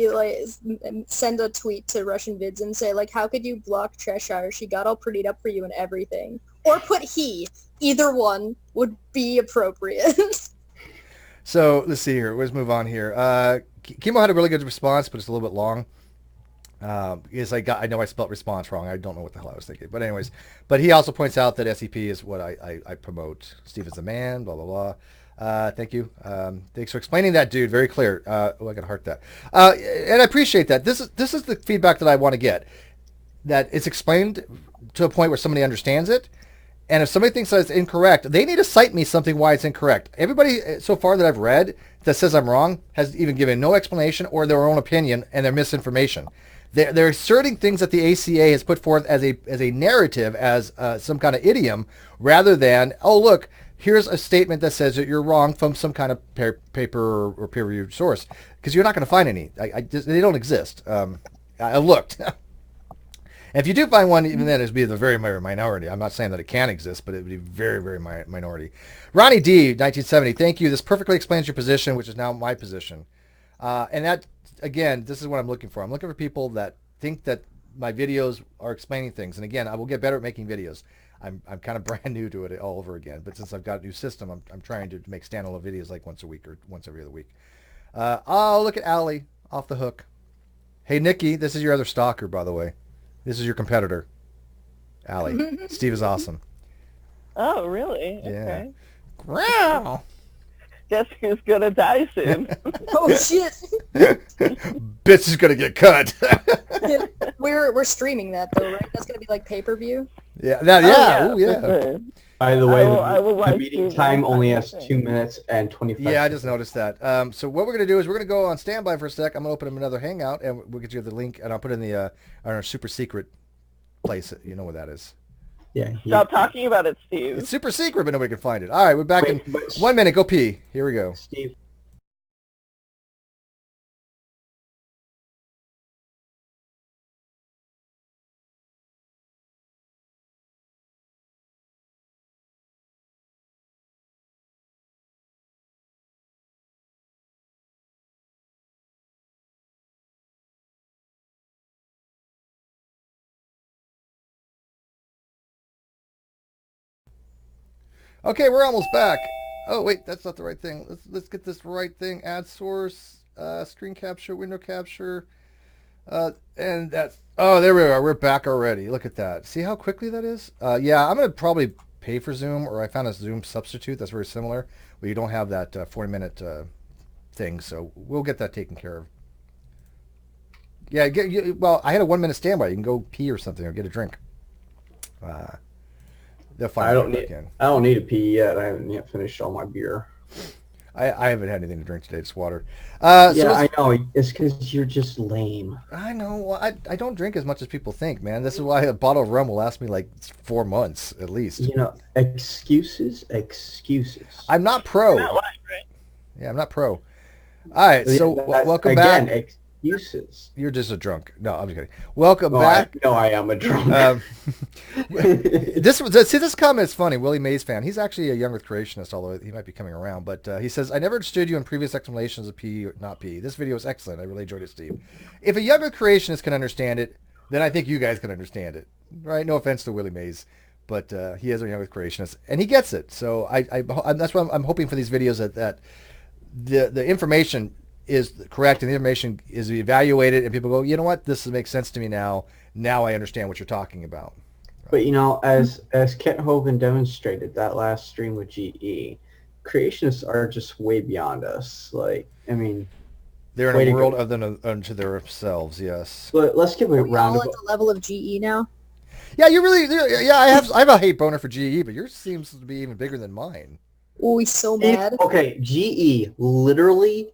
send a tweet to Russian vids and say, like, how could you block Cheshire? She got all prettied up for you and everything. Or put he. Either one would be appropriate. So, let's see here. Let's move on here. Kimo had a really good response, but it's a little bit long. I know I spelled response wrong. I don't know what the hell I was thinking. But anyways, he also points out that SEP is what I promote. Steve is the man, blah, blah, blah. Thank you. Thanks for explaining that, dude. Very clear. I got to heart that. And I appreciate that. This is the feedback that I want to get. That it's explained to a point where somebody understands it. And if somebody thinks that it's incorrect, they need to cite me something why it's incorrect. Everybody so far that I've read that says I'm wrong has even given no explanation or their own opinion and their misinformation. They're asserting things that the ACA has put forth as a narrative, as some kind of idiom, rather than, oh, look, here's a statement that says that you're wrong from some kind of paper or peer-reviewed source, because you're not going to find any. They don't exist. I looked. And if you do find one, even then, it'd be the very minority. I'm not saying that it can exist, but it would be very, very minority. Ronnie D, 1970, thank you. This perfectly explains your position, which is now my position. And that, again, this is what I'm looking for. I'm looking for people that think that my videos are explaining things. And again, I will get better at making videos. I'm kind of brand new to it all over again. But since I've got a new system, I'm trying to make standalone videos like once a week or once every other week. Oh, look at Allie off the hook. Hey, Nikki, this is your other stalker, by the way. This is your competitor, Allie. Steve is awesome. Oh, really? Yeah. Okay. Growl. Guess who's gonna die soon? Oh shit! Bitch is gonna get cut. We're streaming that though, right? That's gonna be like pay-per-view. Yeah. Yeah. Oh, Yeah. for sure. By the way, I will the watch meeting you time next only time, has I think. 2 minutes and 25 Yeah, I seconds. just noticed that. So what we're going to do is we're going to go on standby for a sec. I'm going to open up another Hangout, and we'll get you the link, and I'll put it in the on our super secret place. You know where that is. Yeah. Stop talking about it, Steve. It's super secret, but nobody can find it. All right, we're back Wait, in but- 1 minute. Go pee. Here we go. Steve. Okay, we're almost back. Oh wait, that's not the right thing. Let's get this right thing. Add source, screen capture, window capture, and that's. Oh, there we are. We're back already. Look at that. See how quickly that is? Yeah, I'm gonna probably pay for Zoom, or I found a Zoom substitute that's very similar, but you don't have that 40-minute thing. So we'll get that taken care of. Yeah, well, I had a 1 minute standby. You can go pee or something or get a drink. They'll find I out don't need. again. I don't need a pee yet. I haven't yet finished all my beer. I haven't had anything to drink today. It's water. Yeah, So I know. It's because you're just lame. I know. Well, I don't drink as much as people think, man. This is why a bottle of rum will last me like 4 months at least. You know, excuses. I'm not pro. Not lying, right? Yeah, I'm not pro. All right, so welcome again, back. Excuses. You're just a drunk. No, I'm just kidding. Welcome No, back. I am a drunk. This comment is funny. Willie Mays fan. He's actually a young Earth creationist, although he might be coming around. But he says, "I never understood you in previous explanations of P or not P. This video is excellent. I really enjoyed it, Steve. If a young Earth creationist can understand it, then I think you guys can understand it, right? No offense to Willie Mays, but he is a young Earth creationist and he gets it. So I that's why I'm hoping for these videos that the information is correct and the information is evaluated and people go, you know what, this makes sense to me now. Now I understand what you're talking about. But you know, as Kent Hovind demonstrated that last stream with GE, creationists are just way beyond us. Like, I mean, they're way in a to world go. other than unto themselves. Yes. But let's give a Are we round all of at the level of GE now? Yeah, you really. Yeah, I have a hate boner for GE, but yours seems to be even bigger than mine. Oh, he's so mad. Okay, GE literally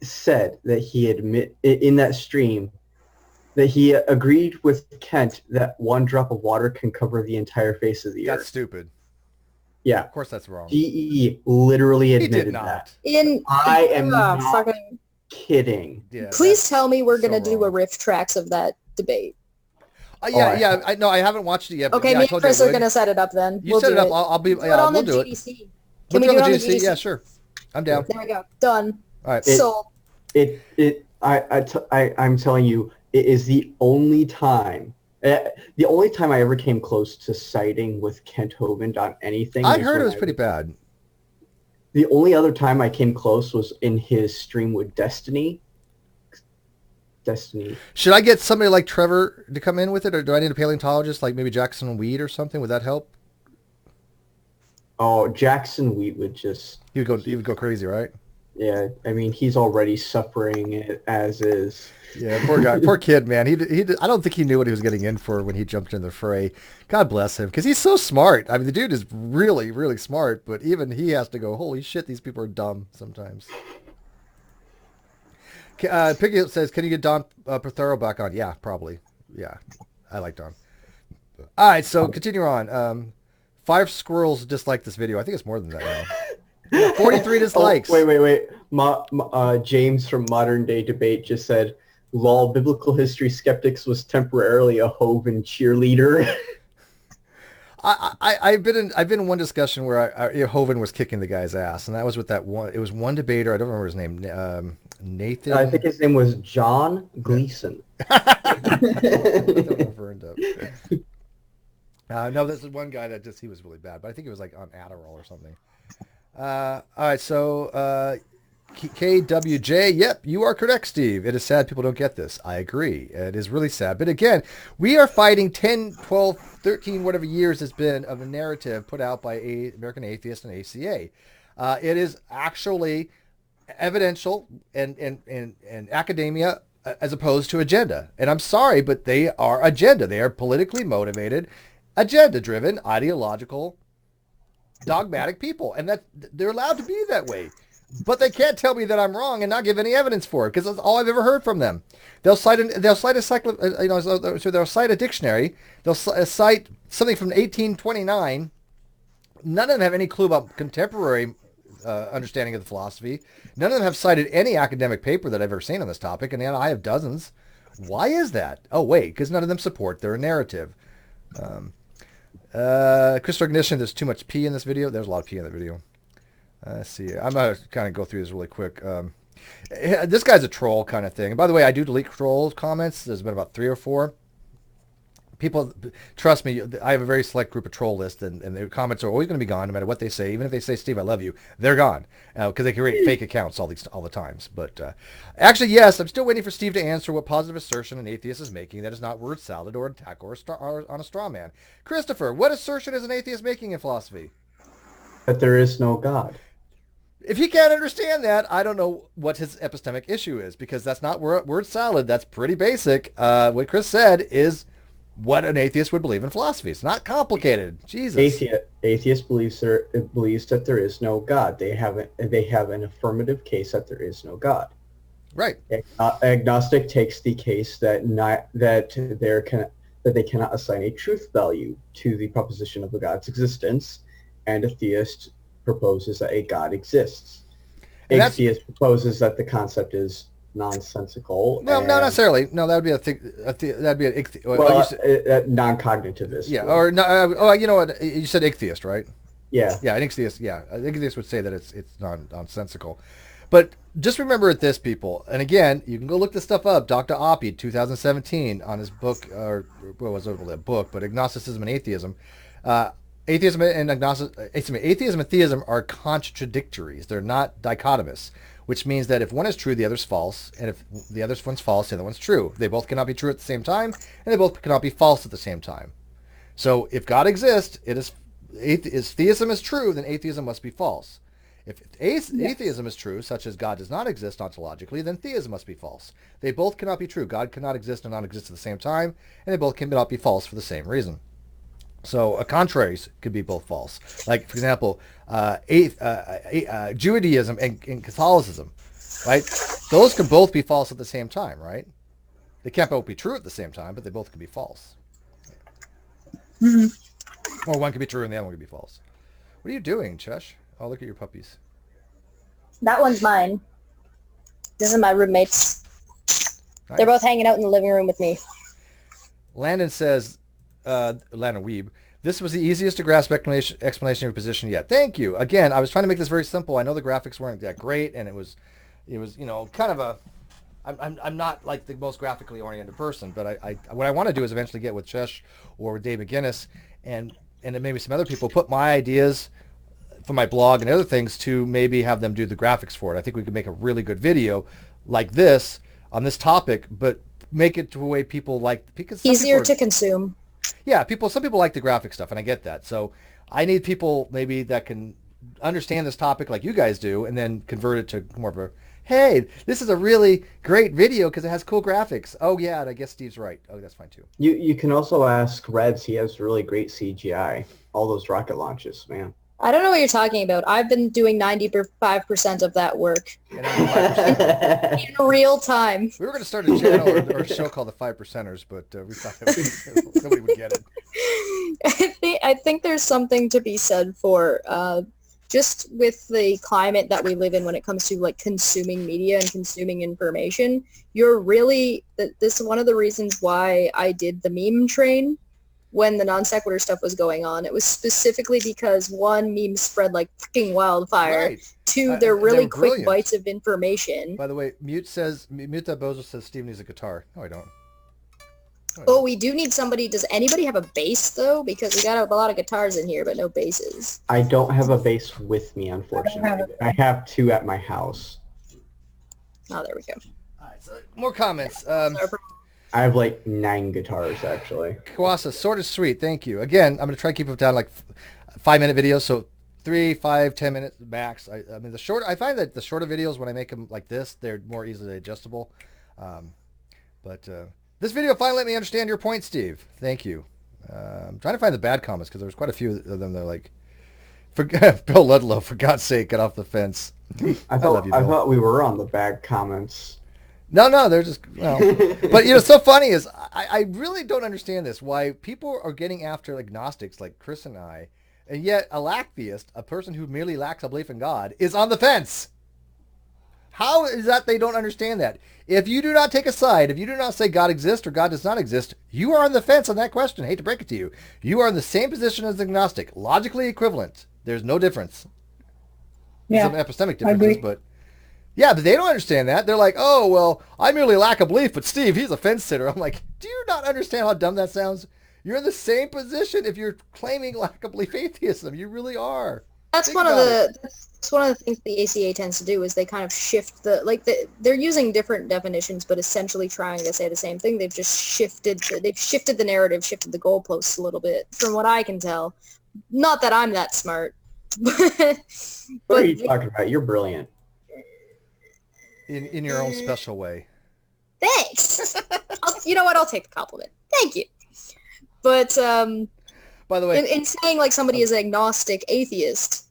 said that he in that stream that he agreed with Kent that 1 drop of water can cover the entire face of the That's earth. stupid. Yeah, Of course, that's wrong. GE literally He admitted did not. that. I am not fucking. kidding. Yeah. Please tell me we're so gonna do a wrong. riff tracks of that debate. Yeah. I know. I haven't watched it yet. But Okay, yeah, me I and told you I Chris are would. gonna set it up then. You We'll set do it up. I'll be. Do it Yeah, on we'll the do it. GDC. We'll Can we do do it it on on the the GDC. GDC? Yeah, sure. I'm down. There we go. Done. All right. So I'm telling you, it is the only time. The only time I ever came close to siding with Kent Hovind on anything. I was heard it when was pretty bad. The only other time I came close was in his stream with Destiny. Should I get somebody like Trevor to come in with it, or do I need a paleontologist like maybe Jackson Weed or something? Would that help? Oh, Jackson Wheat would just. He would go crazy, right? Yeah, I mean, he's already suffering it as is. Yeah, poor guy, poor kid, man. I don't think he knew what he was getting in for when he jumped in the fray. God bless him, because he's so smart. I mean, the dude is really, really smart, but even he has to go, holy shit, these people are dumb sometimes. Piggy says, can you get Don Prothero back on? Yeah, probably. Yeah, I like Don. All right, so continue on. 5 squirrels dislike this video. I think it's more than that now. 43 dislikes. Oh, wait. James from Modern Day Debate just said, lol, biblical history skeptics was temporarily a Hovind cheerleader. I've been in one discussion where Hovind was kicking the guy's ass, and that was with that one. It was one debater. I don't remember his name. Nathan. I think his name was John Gleason. No, this is one guy that he was really bad, but I think it was like on Adderall or something. All right, so KWJ, yep, you are correct, Steve. It is sad people don't get this. I agree. It is really sad. But again, we are fighting 10, 12, 13, whatever years it's been of a narrative put out by American Atheists and ACA. It is actually evidential and academia as opposed to agenda. And I'm sorry, but they are agenda. They are politically motivated, agenda-driven, ideological, dogmatic people. And that they're allowed to be that way. But they can't tell me that I'm wrong and not give any evidence for it, because that's all I've ever heard from them. They'll cite a dictionary. They'll cite something from 1829. None of them have any clue about contemporary understanding of the philosophy. None of them have cited any academic paper that I've ever seen on this topic, and I have dozens. Why is that? Oh, wait, because none of them support their narrative. Crystal Ignition, there's too much P in this video. There's a lot of P in the video. Let's see. I'm going to kind of go through this really quick. This guy's a troll kind of thing. And by the way, I do delete troll comments. There's been about 3 or 4. People, trust me, I have a very select group of troll list, and their comments are always going to be gone no matter what they say. Even if they say, Steve, I love you, they're gone. Because they create fake accounts all the times. But actually, yes, I'm still waiting for Steve to answer what positive assertion an atheist is making that is not word salad or attack or on a straw man. Christopher, what assertion is an atheist making in philosophy? That there is no God. If he can't understand that, I don't know what his epistemic issue is, because that's not word salad. That's pretty basic. What Chris said is what an atheist would believe in philosophy. It's not complicated. Jesus. Atheist believes that there is no God. They have an affirmative case that there is no God. Right. Agnostic takes the case that they cannot assign a truth value to the proposition of a God's existence, and a theist proposes that a God exists. A theist proposes that the concept is nonsensical. Well, not necessarily. No, that would be that'd be an non-cognitivist. Yeah, or no. You know what? You said ichtheist, right? Yeah. Yeah, an ichtheist. Yeah, an ichtheist would say that it's nonsensical. But just remember this, people. And again, you can go look this stuff up. Dr. Oppie, 2017, on his book, or what was it, a book, but Agnosticism and Atheism. Atheism and theism are contradictories. They're not dichotomous, which means that if one is true, the other's false, and if the other one's false, the other one's true. They both cannot be true at the same time, and they both cannot be false at the same time. So if God exists, theism is true, then atheism must be false. If atheism is true, such as God does not exist ontologically, then theism must be false. They both cannot be true. God cannot exist and not exist at the same time, and they both cannot be false for the same reason. So contraries could be both false. Like, for example, Judaism and Catholicism, right? Those can both be false at the same time, right? They can't both be true at the same time, but they both can be false. Mm-hmm. Or one can be true and the other one can be false. What are you doing, Chesh? Oh, look at your puppies. That one's mine. This is my roommates. Nice. They're both hanging out in the living room with me. Landon says... Landon Weeb, this was the easiest to grasp explanation of your position yet. Thank you. Again, I was trying to make this very simple. I know the graphics weren't that great, and it was kind of a. I'm not like the most graphically oriented person, but what I want to do is eventually get with Chesh or with Dave McGinnis, and then maybe some other people, put my ideas for my blog and other things to maybe have them do the graphics for it. I think we could make a really good video like this on this topic, but make it to a way people like, because easier to consume. Yeah, some people like the graphic stuff, and I get that. So I need people maybe that can understand this topic like you guys do, and then convert it to more of a, hey, this is a really great video because it has cool graphics. Oh, yeah, and I guess Steve's right. Oh, that's fine, too. You can also ask Reds. He has really great CGI. All those rocket launches, man. I don't know what you're talking about. I've been doing 95% of that work in real time. We were going to start a channel or a show called The 5%ers, but we thought nobody would get it. I think there's something to be said for just with the climate that we live in when it comes to like consuming media and consuming information, you're really, this is one of the reasons why I did the meme train when the non sequitur stuff was going on. It was specifically because one, memes spread like fucking wildfire. Right. Two, they're really they're quick brilliant. bites of information. By the way, mute that Bozo says Steve needs a guitar. No, I don't. Oh, we do need somebody. Does anybody have a bass though? Because we got a lot of guitars in here, but no basses. I don't have a bass with me, unfortunately. I have 2 at my house. Oh, there we go. All right, so more comments. I have like 9 guitars, actually. Kawasa, sort of sweet. Thank you. Again, I'm going to try to keep it down like 5-minute videos, so 3, 5, 10 minutes max. I mean, I find that the shorter videos, when I make them like this, they're more easily adjustable. This video finally let me understand your point, Steve. Thank you. I'm trying to find the bad comments because there's quite a few of them. They're like, Bill Ludlow, for God's sake, get off the fence. I thought we were on the bad comments. No, they're just, well. But, so funny is, I really don't understand this, why people are getting after agnostics like Chris and I, and yet a lacktheist, a person who merely lacks a belief in God, is on the fence. How is that they don't understand that? If you do not take a side, if you do not say God exists or God does not exist, you are on the fence on that question. I hate to break it to you. You are in the same position as agnostic, logically equivalent. There's no difference. Yeah, some epistemic differences, but they don't understand that. They're like, oh, well, I merely lack a belief, but Steve, he's a fence sitter. I'm like, do you not understand how dumb that sounds? You're in the same position if you're claiming lack of belief atheism. You really are. That's one of the things the ACA tends to do is they kind of shift they're using different definitions, but essentially trying to say the same thing. They've just shifted the narrative, shifted the goalposts a little bit, from what I can tell. Not that I'm that smart. What are you talking about? You're brilliant. In your own special way. Thanks. You know what? I'll take the compliment. Thank you. But by the way, in saying like somebody is agnostic atheist,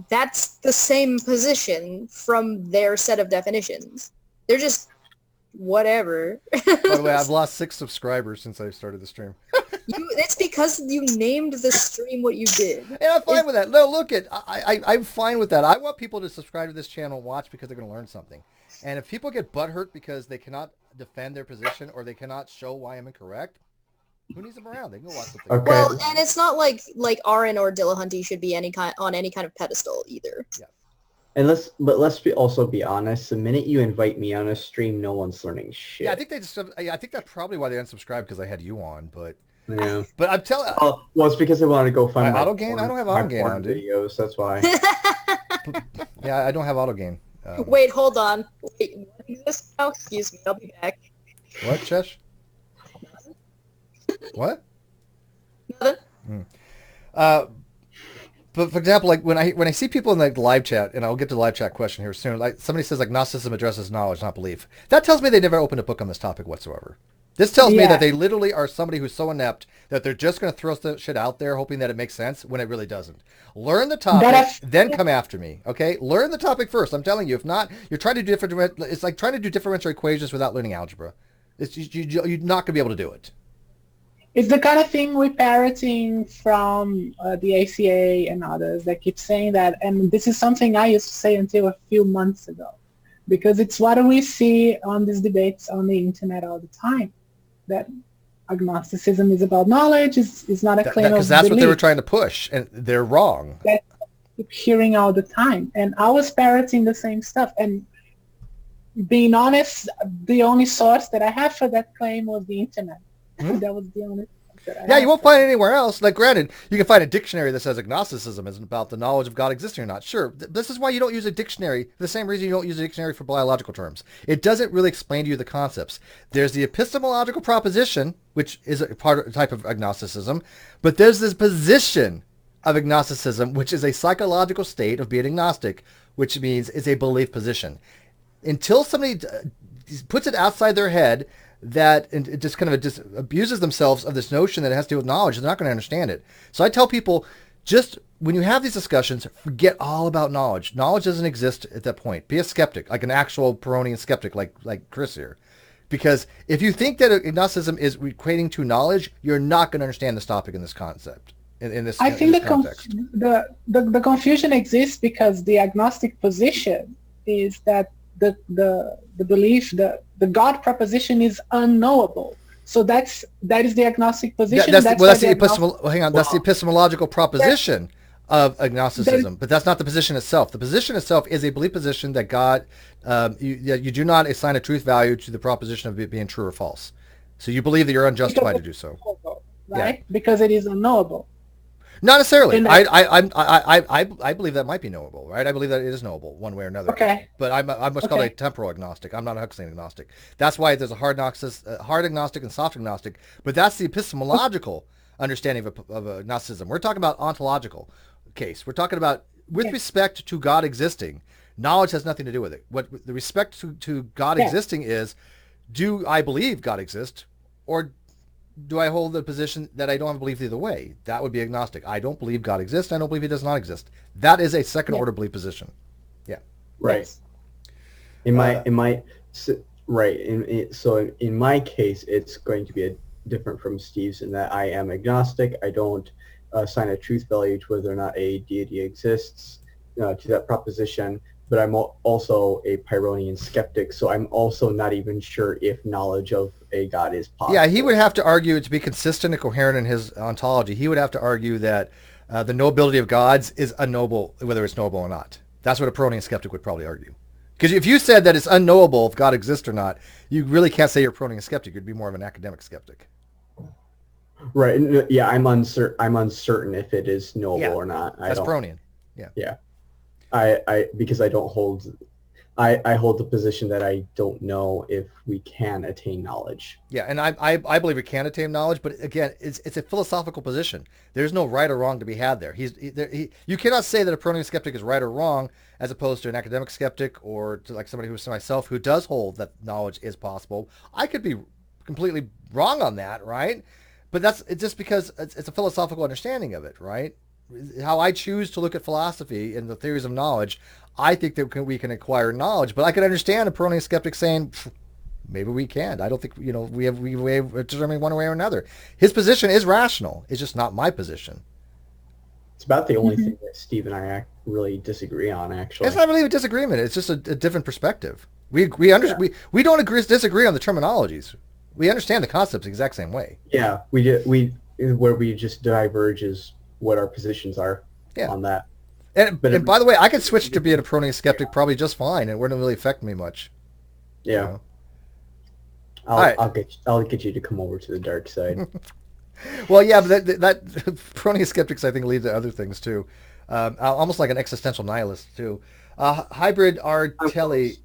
that's the same position from their set of definitions. They're just whatever. By the way, I've lost 6 subscribers since I started the stream. It's because you named the stream what you did. And I'm fine with that. No, look, I'm fine with that. I want people to subscribe to this channel and watch because they're going to learn something. And if people get butthurt because they cannot defend their position or they cannot show why I'm incorrect, who needs them around? They can go watch something. Okay. Well, and it's not like Aron or Dillahunty should be on any kind of pedestal either. Yeah. And let's also be honest. The minute you invite me on a stream, no one's learning shit. Yeah, I think that's probably why they unsubscribed, because I had you on. But yeah. But I'm telling. Well, it's because I wanted to go find my auto gain. I don't have auto gain on, dude. Videos. That's why. Yeah, I don't have auto gain. Wait, hold on. Wait, what is this now? Excuse me, I'll be back. What, Chesh? What? Nothing. But for example, like when I see people in like the live chat, and I'll get to the live chat question here soon. Like somebody says, like Gnosticism addresses knowledge, not belief. That tells me they never opened a book on this topic whatsoever. This tells me that they literally are somebody who's so inept that they're just going to throw shit out there, hoping that it makes sense when it really doesn't. Learn the topic, then come after me. Okay, learn the topic first. I'm telling you, if not, you're trying to do it's like trying to do differential equations without learning algebra. You're not going to be able to do it. It's the kind of thing we're parroting from the ACA and others that keep saying that, and this is something I used to say until a few months ago, because it's what we see on these debates on the internet all the time, that agnosticism is about knowledge, is not a claim of belief. Because that's what they were trying to push, and they're wrong. That's what I keep hearing all the time, and I was parroting the same stuff, and being honest, the only source that I have for that claim was the internet. That was the only that I had. You won't find it anywhere else. Like, granted, you can find a dictionary that says agnosticism isn't about the knowledge of God existing or not. Sure, this is why you don't use a dictionary, the same reason you don't use a dictionary for biological terms. It doesn't really explain to you the concepts. There's the epistemological proposition, which is a type of agnosticism, but there's this position of agnosticism, which is a psychological state of being agnostic, which means it's a belief position. Until somebody puts it outside their head, that it just kind of just abuses themselves of this notion that it has to do with knowledge, they're not going to understand it. So I tell people, just when you have these discussions, forget all about knowledge. Knowledge doesn't exist at that point. Be a skeptic, like an actual Peronian skeptic, like Chris here. Because if you think that agnosticism is equating to knowledge, you're not going to understand this topic and this concept. in this. I in think this context. the confusion exists because the agnostic position is that the belief, the God proposition is unknowable. So that is the agnostic position. That's the epistemological proposition of agnosticism, but that's not the position itself. The position itself is a belief position that God, you do not assign a truth value to the proposition of it being true or false. So you believe that you're unjustified to do so, right? Yeah. Because it is unknowable. Not necessarily. I believe that might be knowable, right? I believe that it is knowable one way or another. Okay. But I'm what's called a temporal agnostic. I'm not a Huxleyan agnostic. That's why there's a hard agnostic and soft agnostic. But that's the epistemological understanding of agnosticism. We're talking about ontological case. We're talking about with respect to God existing. Knowledge has nothing to do with it. What the respect to God existing is, do I believe God exists, or do I hold the position that I don't have a belief either way? That would be agnostic. I don't believe God exists. I don't believe he does not exist. That is a second order belief position. Yeah. Right. So in my case, it's going to be different from Steve's in that I am agnostic. I don't assign a truth value to whether or not a deity exists to that proposition. But I'm also a Pyrrhonian skeptic, so I'm also not even sure if knowledge of a God is possible. Yeah, he would have to argue, to be consistent and coherent in his ontology, he would have to argue that the knowability of gods is unknowable, whether it's knowable or not. That's what a Pyrrhonian skeptic would probably argue. Because if you said that it's unknowable if God exists or not, you really can't say you're a Pyrrhonian skeptic. You'd be more of an academic skeptic. Right. Yeah, I'm uncertain if it is knowable or not. That's Pyrrhonian. Yeah. Yeah. Because I don't hold, I hold the position that I don't know if we can attain knowledge. Yeah, and I believe we can attain knowledge, but again, it's a philosophical position. There's no right or wrong to be had there. You cannot say that a Pyrrhonian skeptic is right or wrong as opposed to an academic skeptic or to like somebody who's myself who does hold that knowledge is possible. I could be completely wrong on that, right? But it's just because it's a philosophical understanding of it, right? How I choose to look at philosophy and the theories of knowledge, I think that we can acquire knowledge. But I can understand a Pyrrhonian skeptic saying, maybe we can't. I don't think, we have determined one way or another. His position is rational. It's just not my position. It's about the only thing that Steve and I really disagree on, actually. It's not really a disagreement. It's just a different perspective. We don't disagree on the terminologies. We understand the concepts the exact same way. Yeah, where we just diverge is what our positions are on that. And by the way, I could switch to being a Pyrrhonian skeptic probably just fine. It wouldn't really affect me much. Yeah. I'll get you to come over to the dark side. Well, yeah, but that Pyrrhonian skeptics, I think, lead to other things too. Almost like an existential nihilist too. Hybrid Artelli,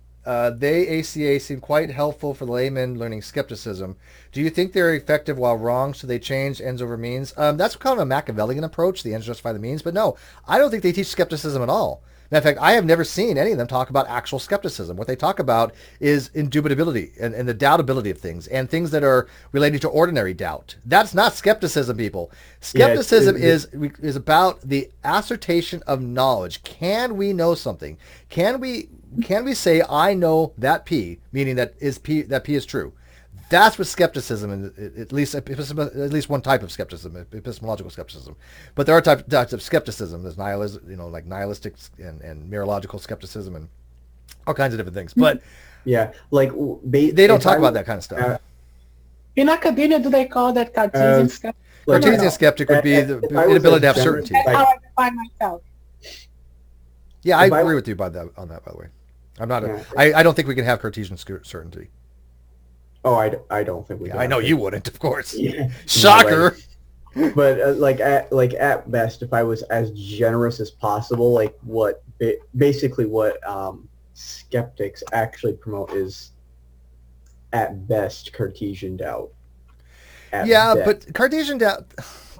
they ACA seem quite helpful for the layman learning skepticism. Do you think they're effective while wrong, so they change ends over means? That's kind of a Machiavellian approach, the ends justify the means. But no, I don't think they teach skepticism at all. In fact, I have never seen any of them talk about actual skepticism. What they talk about is indubitability and the doubtability of things and things that are related to ordinary doubt. That's not skepticism, people. Skepticism is about the assertion of knowledge. Can we know something? Can we say I know that P, meaning that P is true? That's what skepticism is, at least one type of skepticism, epistemological skepticism. But there are types of skepticism. There's nihilism, like nihilistic and mereological skepticism and all kinds of different things. But yeah, like they don't talk about that kind of stuff. In academia, do they call that Cartesian skeptic? Cartesian skeptic would be the inability to have certainty. That's how I define myself. Yeah, I agree with you on that, by the way. I'm not. I don't think we can have Cartesian certainty. Oh, I don't think we can. I know you wouldn't, of course. Yeah. Shocker. But at best, if I was as generous as possible, basically what skeptics actually promote is at best Cartesian doubt. But Cartesian doubt,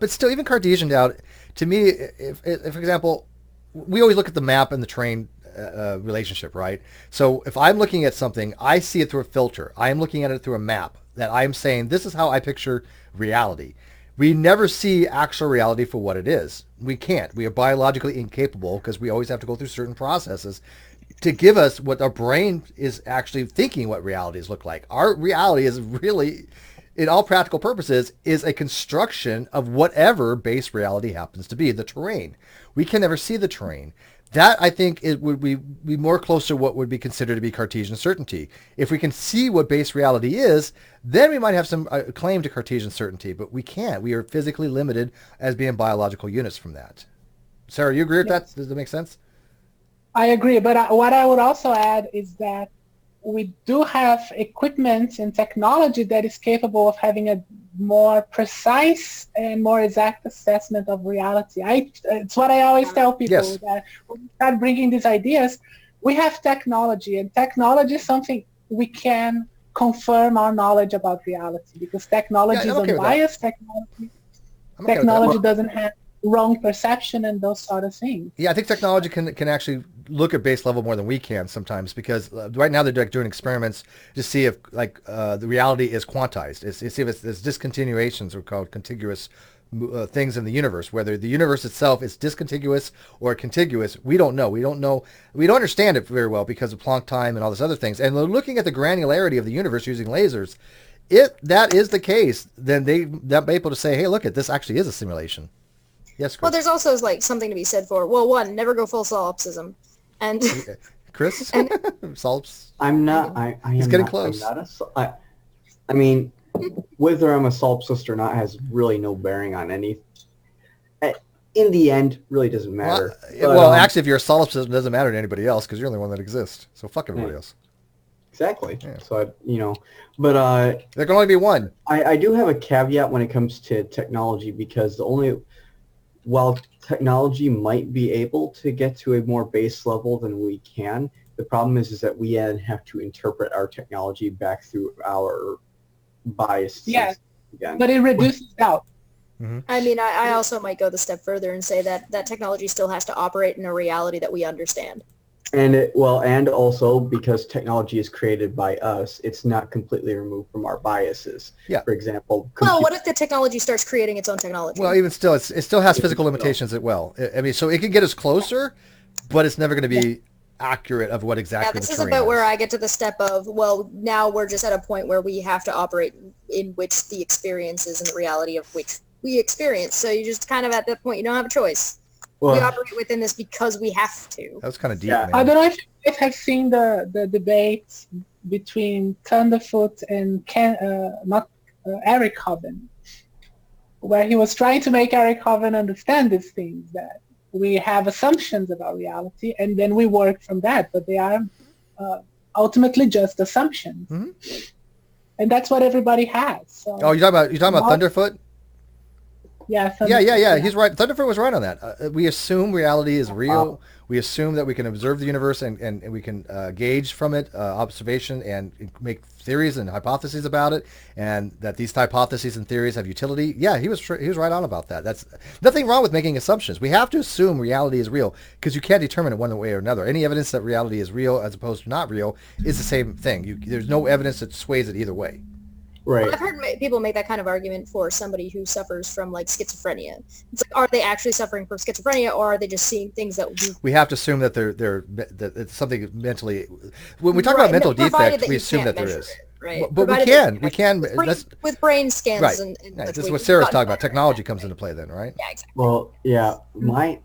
but still, even Cartesian doubt, to me, if for example, we always look at the map and the train relationship, right? So if I'm looking at something, I see it through a filter. I am looking at it through a map that I'm saying, this is how I picture reality. We never see actual reality for what it is. We can't. We are biologically incapable because we always have to go through certain processes to give us what our brain is actually thinking what realities look like. Our reality is really in all practical purposes, is a construction of whatever base reality happens to be, the terrain. We can never see the terrain. That, I think, it would be more close to what would be considered to be Cartesian certainty. If we can see what base reality is, then we might have some claim to Cartesian certainty, but we can't. We are physically limited as being biological units from that. Sarah, you agree with that? Does that make sense? I agree, but what I would also add is that we do have equipment and technology that is capable of having a more precise and more exact assessment of reality. It's what I always tell people, that when we start bringing these ideas, we have technology, and technology is something we can confirm our knowledge about reality, because technology is unbiased. Technology doesn't have wrong perception and those sort of things. Yeah, I think technology can actually look at base level more than we can sometimes, because right now they're doing experiments to see if the reality is quantized. See if it's discontinuations, are called contiguous things in the universe. Whether the universe itself is discontiguous or contiguous, we don't know. We don't understand it very well because of Planck time and all these other things. And looking at the granularity of the universe using lasers, if that is the case, then they'll be able to say, hey, look, this actually is a simulation. Yes, Chris. Well, there's also something to be said for, one, never go full solipsism. And Chris? Solps? I'm not. He's getting close. I mean, whether I'm a solipsist or not has really no bearing on any. In the end, really doesn't matter. Well, actually, if you're a solipsist, it doesn't matter to anybody else because you're the only one that exists. So fuck everybody else. Exactly. Yeah. So, but there can only be one. I do have a caveat when it comes to technology, because while technology might be able to get to a more base level than we can, the problem is that we then have to interpret our technology back through our biases. Yeah, again. But it reduces doubt. Mm-hmm. I mean, I also might go the step further and say that technology still has to operate in a reality that we understand. And also because technology is created by us, it's not completely removed from our biases. Yeah. For example. Well, what if the technology starts creating its own technology? Well, even still, it still has physical limitations as well. I mean, so it can get us closer, but it's never going to be accurate of what exactly. Yeah, this is about where I get to the step of, well, now we're just at a point where we have to operate in which the experiences and the reality of which we experience. So you just kind of at that point, you don't have a choice. Well, we operate within this because we have to. That was kind of deep, man. I don't know if you guys have seen the debate between Thunderfoot and Eric Hoven, where he was trying to make Eric Hoven understand these things, that we have assumptions about reality and then we work from that, but they are ultimately just assumptions. Mm-hmm. And that's what everybody has. So you're talking about Thunderfoot? Yeah. Yeah. He's right. Thunderfoot was right on that. We assume reality is real. We assume that we can observe the universe and we can gauge from it observation and make theories and hypotheses about it, and that these hypotheses and theories have utility. Yeah, he was right on about that. That's nothing wrong with making assumptions. We have to assume reality is real because you can't determine it one way or another. Any evidence that reality is real as opposed to not real is the same thing. There's no evidence that sways it either way. Right. I've heard people make that kind of argument for somebody who suffers from schizophrenia. It's like, are they actually suffering from schizophrenia, or are they just seeing things that we have to assume that that it's something mentally. When we talk about mental defect, we assume that there is. Right. But we can with brain scans. Right. And this is what Sarah's talking about. Technology comes into play then, right? Yeah, exactly. Well, yeah. My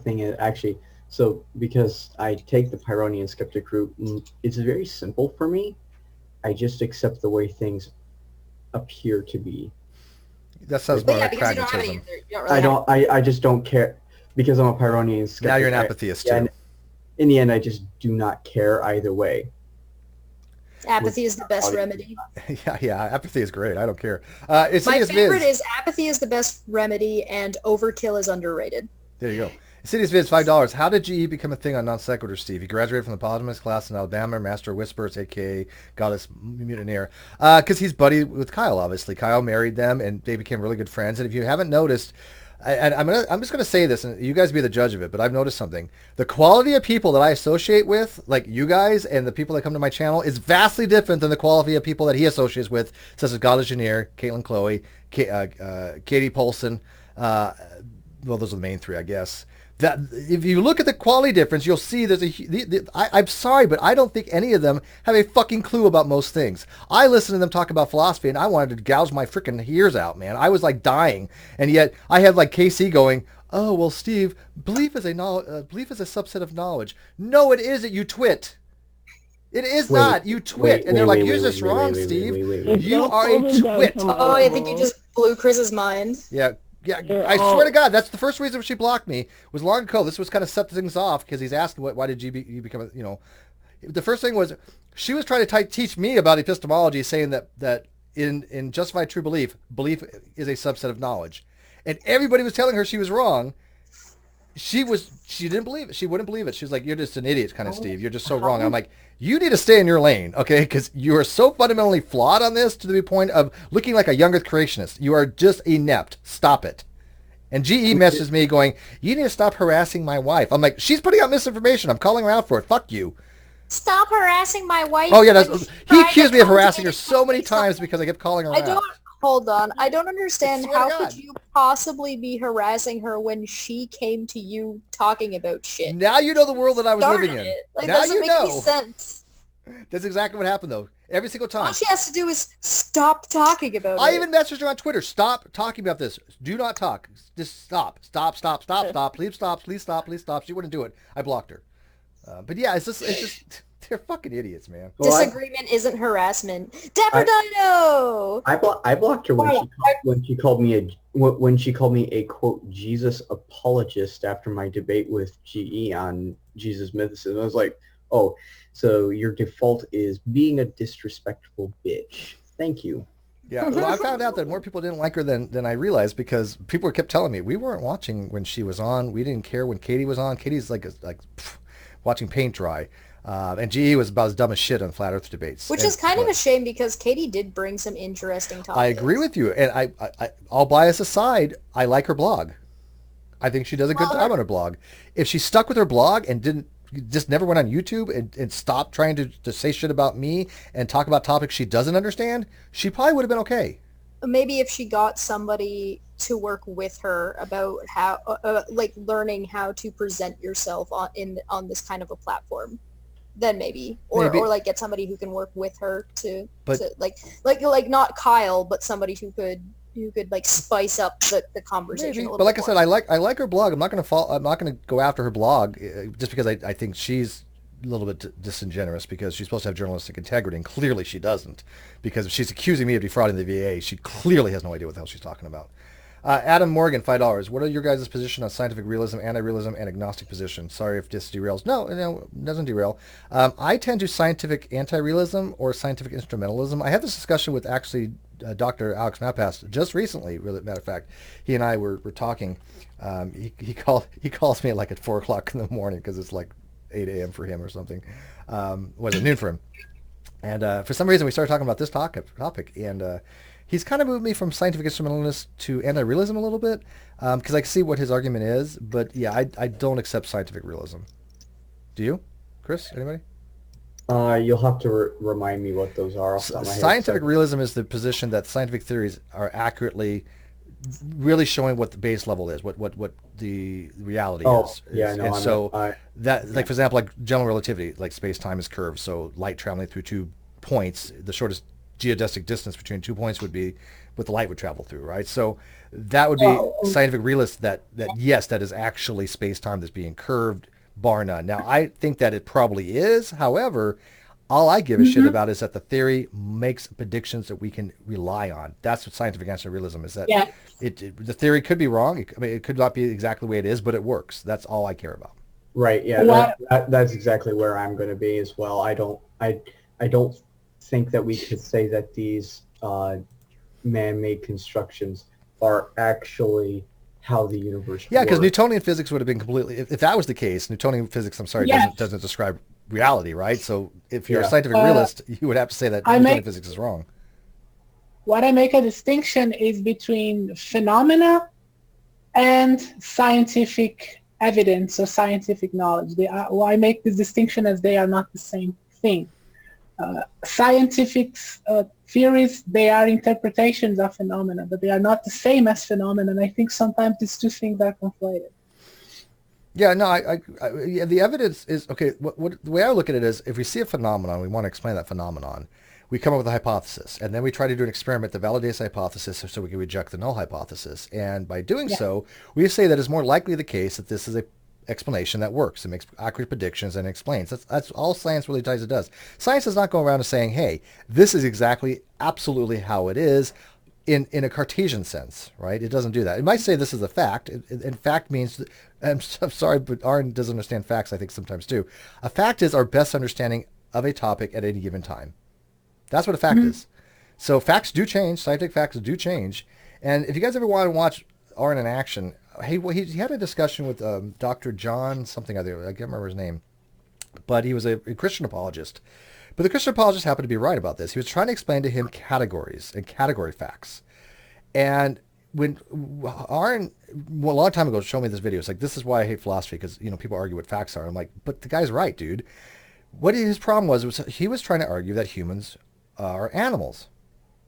thing is actually, so because I take the Pyrrhonian skeptic route, it's very simple for me. I just accept the way things appear to be. That sounds more like pragmatism. I just don't care because I'm a Pyrrhonian skeptic. Now you're an apatheist too. And in the end, I just do not care either way. Apathy is the best remedy. Yeah, apathy is great. I don't care. My favorite is apathy is the best remedy and overkill is underrated. There you go. City's Vids, $5. How did GE become a thing on Non Sequitur, Steve? He graduated from the Polygamous class in Alabama, Master of Whispers, a.k.a. Goddess Mutineer. Because he's buddy with Kyle, obviously. Kyle married them, and they became really good friends. And if you haven't noticed, and I'm just going to say this, and you guys be the judge of it, but I've noticed something. The quality of people that I associate with, like you guys and the people that come to my channel, is vastly different than the quality of people that he associates with, such as Goddess Mutineer, Caitlin Chloe, Katie Polson, well, those are the main three, I guess. That if you look at the quality difference, you'll see there's I'm sorry, but I don't think any of them have a fucking clue about most things. I listened to them talk about philosophy, and I wanted to gouge my freaking ears out, man. I was like dying, and yet I had like KC going, "Oh well, Steve, belief is a subset of knowledge." No, it isn't. You twit. It is not. You twit, and they're like, "Use this wrong, Steve. You are a twit." Oh, I think you just blew Chris's mind. Yeah. Yeah, I swear to God, that's the first reason she blocked me was long ago. This was kind of set things off because he's asking, why did you become, the first thing was she was trying to teach me about epistemology, saying that in justified true belief is a subset of knowledge. And everybody was telling her she was wrong. She didn't believe it. She wouldn't believe it. She was like, "You're just an idiot, kind of, Steve. You're just so wrong." I'm like, "You need to stay in your lane, okay? Because you are so fundamentally flawed on this to the point of looking like a young Earth creationist. You are just inept. Stop it." And GE messages me going, "You need to stop harassing my wife." I'm like, "She's putting out misinformation. I'm calling her out for it. Fuck you." Stop harassing my wife. Oh yeah, he accused me of harassing her so many times because I kept calling her out. Hold on. I don't understand. How could you possibly be harassing her when she came to you talking about shit? Now you know the world that I was living in. Like, now doesn't make any sense. That's exactly what happened, though. Every single time. All she has to do is stop talking about it. I even messaged her on Twitter. Stop talking about this. Do not talk. Just stop. Stop. Please stop. She wouldn't do it. I blocked her. But yeah, it's just they're fucking idiots, man. Disagreement isn't harassment. Dapper Dino! I blocked her when she called me a quote Jesus apologist after my debate with GE on Jesus mythicism. I was like, oh, so your default is being a disrespectful bitch. Thank you. Yeah, well, I found out that more people didn't like her than I realized because people kept telling me we weren't watching when she was on. We didn't care when Katie was on. Katie's like watching paint dry. And GE was about as dumb as shit on flat Earth debates. Which is kind of a shame because Katie did bring some interesting topics. I agree with you. And I all bias aside, I like her blog. I think she does a good job on her blog. If she stuck with her blog and just never went on YouTube and stopped trying to say shit about me and talk about topics she doesn't understand, she probably would have been okay. Maybe if she got somebody to work with her about how, learning how to present yourself on this kind of a platform. Then maybe. Or like get somebody who can work with her to like not Kyle, but somebody who could like spice up the conversation. Maybe. But like I said, I like her blog. I'm not going to go after her blog just because I think she's a little bit disingenuous because she's supposed to have journalistic integrity, and clearly she doesn't. Because if she's accusing me of defrauding the VA, she clearly has no idea what the hell she's talking about. Adam Morgan, $5. What are your guys' position on scientific realism, anti-realism, and agnostic position? Sorry if this derails. No, it doesn't derail. I tend to scientific anti-realism or scientific instrumentalism. I had this discussion with actually Dr. Alex Mapas just recently. Matter of fact, he and I were talking. He calls me like at 4 o'clock in the morning because it's like 8 a.m. for him or something. Was it noon for him? And for some reason we started talking about this topic and. He's kind of moved me from scientific instrumentalist to anti-realism a little bit because I can see what his argument is. But yeah, I don't accept scientific realism. Do you, Chris? Anybody? You'll have to remind me what those are. Scientific realism is the position that scientific theories are accurately really showing what the base level is, what the reality is. Yeah, no, and so that, like for example, like general relativity, like space-time is curved, so light traveling through 2 points, the shortest geodesic distance between 2 points would be what the light would travel through, right? So that would be scientific realist that yes, that is actually space-time that's being curved, bar none. Now, I think that it probably is. However, all I give a shit about is that the theory makes predictions that we can rely on. That's what scientific anti-realism is. That the theory could be wrong. It could not be exactly the way it is, but it works. That's all I care about. Right. Yeah. That's exactly where I'm going to be as well. I don't think that we could say that these man-made constructions are actually how the universe works. Yeah, because Newtonian physics would have been completely... If that was the case, Newtonian physics, doesn't describe reality, right? So if you're a scientific realist, you would have to say that Newtonian physics is wrong. What I make a distinction is between phenomena and scientific evidence or scientific knowledge. I make this distinction as they are not the same thing. scientific theories, they are interpretations of phenomena, but they are not the same as phenomena. And I think sometimes these two things are conflated. Yeah, no, yeah, the evidence is, okay, the way I look at it is, if we see a phenomenon, we want to explain that phenomenon, we come up with a hypothesis, and then we try to do an experiment that validates the hypothesis so we can reject the null hypothesis. And by doing so, we say that it's more likely the case that this is a explanation that works. It makes accurate predictions and explains. That's all science really does. Science does not go around and saying, hey, this is exactly, absolutely how it is in a Cartesian sense, right? It doesn't do that. It might say this is a fact. And fact means, I'm sorry, but Aron doesn't understand facts, I think, sometimes too. A fact is our best understanding of a topic at any given time. That's what a fact is. So facts do change. Scientific facts do change. And if you guys ever want to watch Aron in action, he had a discussion with Dr. John something other. I can't remember his name. But he was a Christian apologist. But the Christian apologist happened to be right about this. He was trying to explain to him categories and category facts. And when Aron, a long time ago, showed me this video, it's like, this is why I hate philosophy, because, people argue what facts are. I'm like, but the guy's right, dude. What his problem was he was trying to argue that humans are animals,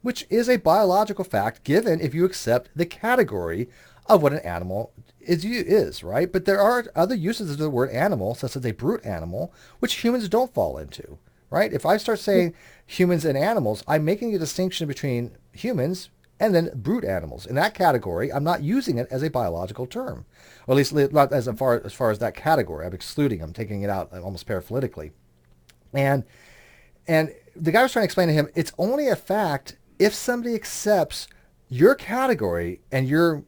which is a biological fact given if you accept the category of what an animal is, right? But there are other uses of the word animal, such as a brute animal, which humans don't fall into, right? If I start saying humans and animals, I'm making a distinction between humans and then brute animals. In that category, I'm not using it as a biological term, or at least not as far as that category. I'm excluding, I'm taking it out almost paraphyletically. And the guy was trying to explain to him, it's only a fact if somebody accepts your category and your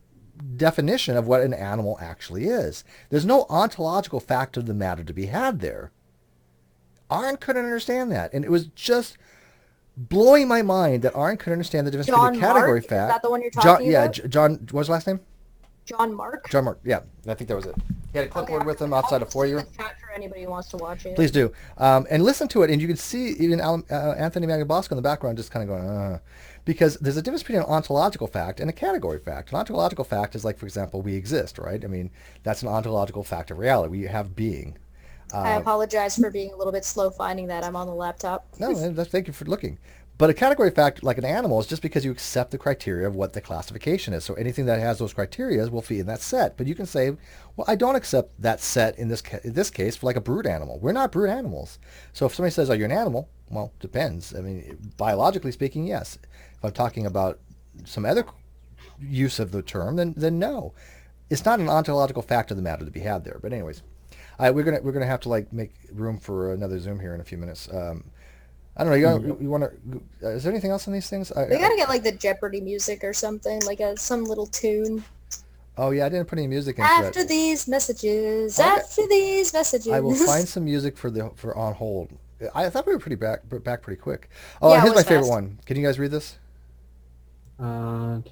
definition of what an animal actually is. There's no ontological fact of the matter to be had there. Aron couldn't understand that. And it was just blowing my mind that Aron couldn't understand the difference between a category fact. Is that the one you're talking about? Yeah, John, what was his last name? John Mark? John Mark, yeah. I think that was it. He had a clipboard with him outside a foyer. Chat for anybody who wants to watch it. Please do. And listen to it, and you can see even Anthony Magnabosco in the background just kind of going, because there's a difference between an ontological fact and a category fact. An ontological fact is like, for example, we exist, right? I mean, that's an ontological fact of reality. We have being. I apologize for being a little bit slow finding that. I'm on the laptop. No, thank you for looking. But a category fact, like an animal, is just because you accept the criteria of what the classification is. So anything that has those criteria will fit in that set. But you can say, well, I don't accept that set in this case for like a brute animal. We're not brute animals. So if somebody says, are you an animal? Well, depends. I mean, biologically speaking, yes. If I'm talking about some other use of the term, then no. It's not an ontological fact of the matter to be had there. But anyways, we're gonna have to like make room for another Zoom here in a few minutes. I don't know. You want to? Is there anything else on these things? We gotta get like the Jeopardy music or something, like some little tune. Oh yeah, I didn't put any music into After these messages, after these messages. I will find some music for on hold. I thought we were back pretty quick. Oh, yeah, here's my favorite fast. one. Can you guys read this? Not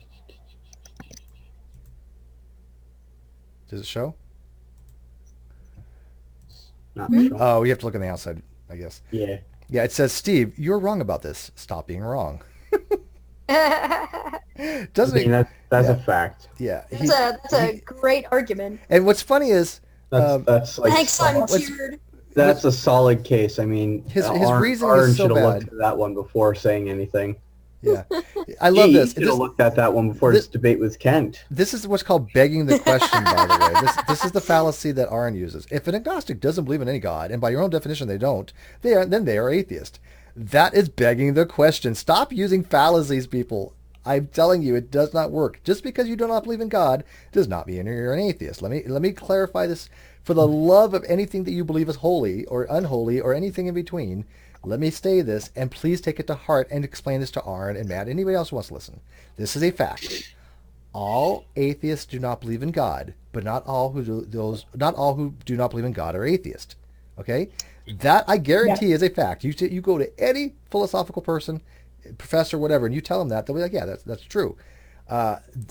Does it show? sure. Oh, you have to look on the outside, I guess. Yeah. Yeah, it says, Steve, you're wrong about this. Stop being wrong. Doesn't I mean, it? that's Yeah. a fact. Yeah. That's a great argument. And what's funny is, That's like Thanks, I'm what's- cheered. that's a solid case. I mean, His Aron reasoning is so should have bad. looked at that one before saying anything. yeah, I love this. He should have looked at that one before his debate with Kent. This is what's called begging the question, by the way. This is the fallacy that Aron uses. If an agnostic doesn't believe in any God, and by your own definition they don't, then they are atheist. That is begging the question. Stop using fallacies, people. I'm telling you, it does not work. Just because you do not believe in God does not mean you're an atheist. Let me clarify this. For the love of anything that you believe is holy or unholy or anything in between, let me say this, and please take it to heart and explain this to Aron and Matt, anybody else who wants to listen. This is a fact. All atheists do not believe in God, but not all who do not believe in God are atheists. Okay? That, I guarantee, is a fact. You go to any philosophical person, professor, whatever, and you tell them that, they'll be like, yeah, that's true.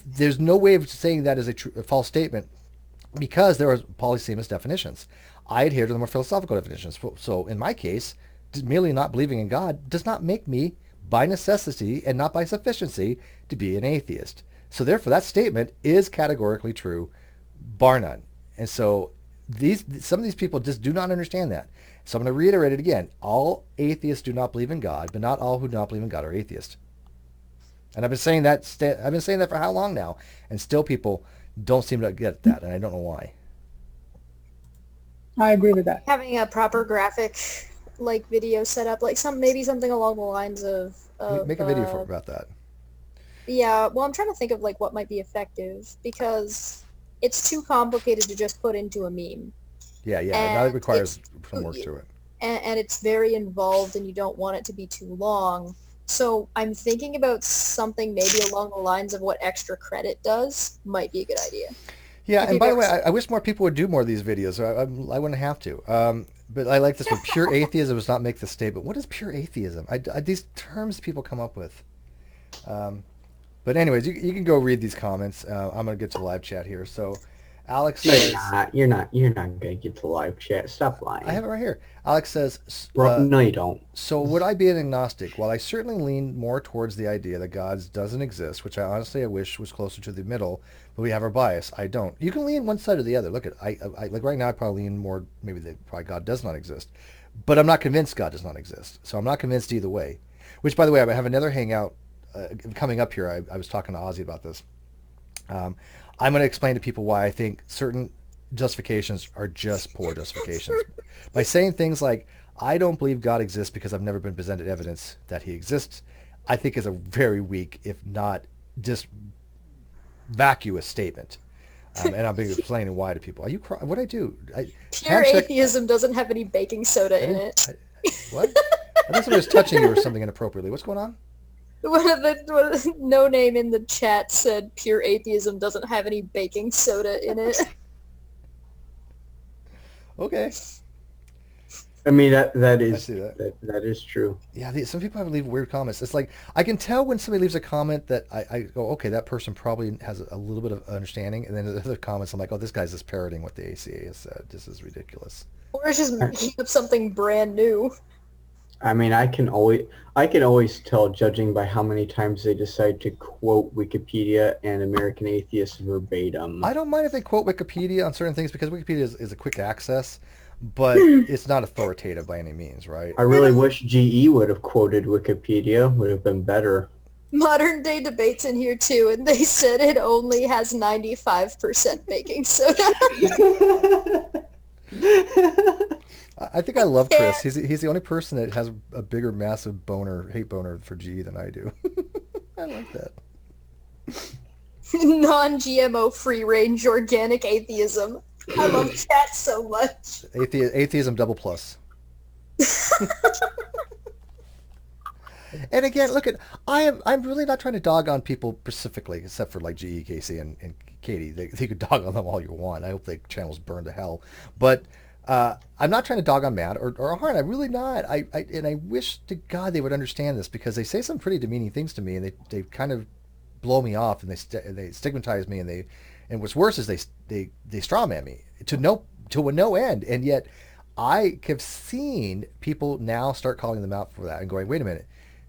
There's no way of saying that is a false statement, because there are polysemous definitions. I adhere to the more philosophical definitions. So in my case, merely not believing in God does not make me, by necessity and not by sufficiency, to be an atheist. So therefore, that statement is categorically true, bar none. And so some of these people just do not understand that. So I'm going to reiterate it again. All atheists do not believe in God, but not all who do not believe in God are atheists. And I've been saying that for how long now, and still people don't seem to get that, and I don't know why. I agree with that. Having a proper graphic video set up, maybe something along the lines of Make a video about that. Yeah, well, I'm trying to think of what might be effective, because it's too complicated to just put into a meme. Yeah, now it requires some work to it. And it's very involved, and you don't want it to be too long. So I'm thinking about something maybe along the lines of what extra credit does might be a good idea. Yeah, and by the way, I wish more people would do more of these videos. I wouldn't have to. But I like this one. Pure atheism does not make the statement. What is pure atheism? These terms people come up with. But anyways, you can go read these comments. I'm going to get to live chat here. So Alex says... You're not going to get to live chat. Stop lying. I have it right here. Alex says... no, you don't. So would I be an agnostic? Well, I certainly lean more towards the idea that God doesn't exist, which I wish was closer to the middle, but we have our bias. I don't. You can lean one side or the other. Look, I like right now I probably lean more, maybe probably God does not exist. But I'm not convinced God does not exist. So I'm not convinced either way. Which, by the way, I have another hangout coming up here. I was talking to Ozzy about this. I'm going to explain to people why I think certain justifications are just poor justifications. By saying things like, I don't believe God exists because I've never been presented evidence that he exists, I think is a very weak, if not just vacuous statement. And I'll be explaining why to people. Are you crying? What I do? Pure atheism doesn't have any baking soda in it. What? I thought somebody was touching you or something inappropriately. What's going on? No name in the chat said pure atheism doesn't have any baking soda in it. Okay. I mean that is true. Yeah, some people leave weird comments. It's like I can tell when somebody leaves a comment that I go, okay, that person probably has a little bit of understanding, and then the other comments I'm like, oh, this guy's just parroting what the ACA has said. This is ridiculous. Or it's just making up something brand new. I mean, I can always tell, judging by how many times they decide to quote Wikipedia and American Atheists verbatim. I don't mind if they quote Wikipedia on certain things because Wikipedia is a quick access, but it's not authoritative by any means, right? I really wish GE would have quoted Wikipedia. Would have been better. Modern day debates in here too, and they said it only has 95% baking soda. I think I love Chris. He's the only person that has a bigger, massive hate boner for GE than I do. I like that. Non-GMO, free-range, organic atheism. I love chat so much. Atheism double plus. And again, look I'm really not trying to dog on people specifically, except for like GE, Casey, and Katie. They could dog on them all you want. I hope their channels burn to hell. But I'm not trying to dog on Matt or Aron. I'm really not. I wish to God they would understand this, because they say some pretty demeaning things to me, and they kind of blow me off, and they stigmatize me, and what's worse is they strawman me to no end. And yet I have seen people now start calling them out for that and going, wait a minute,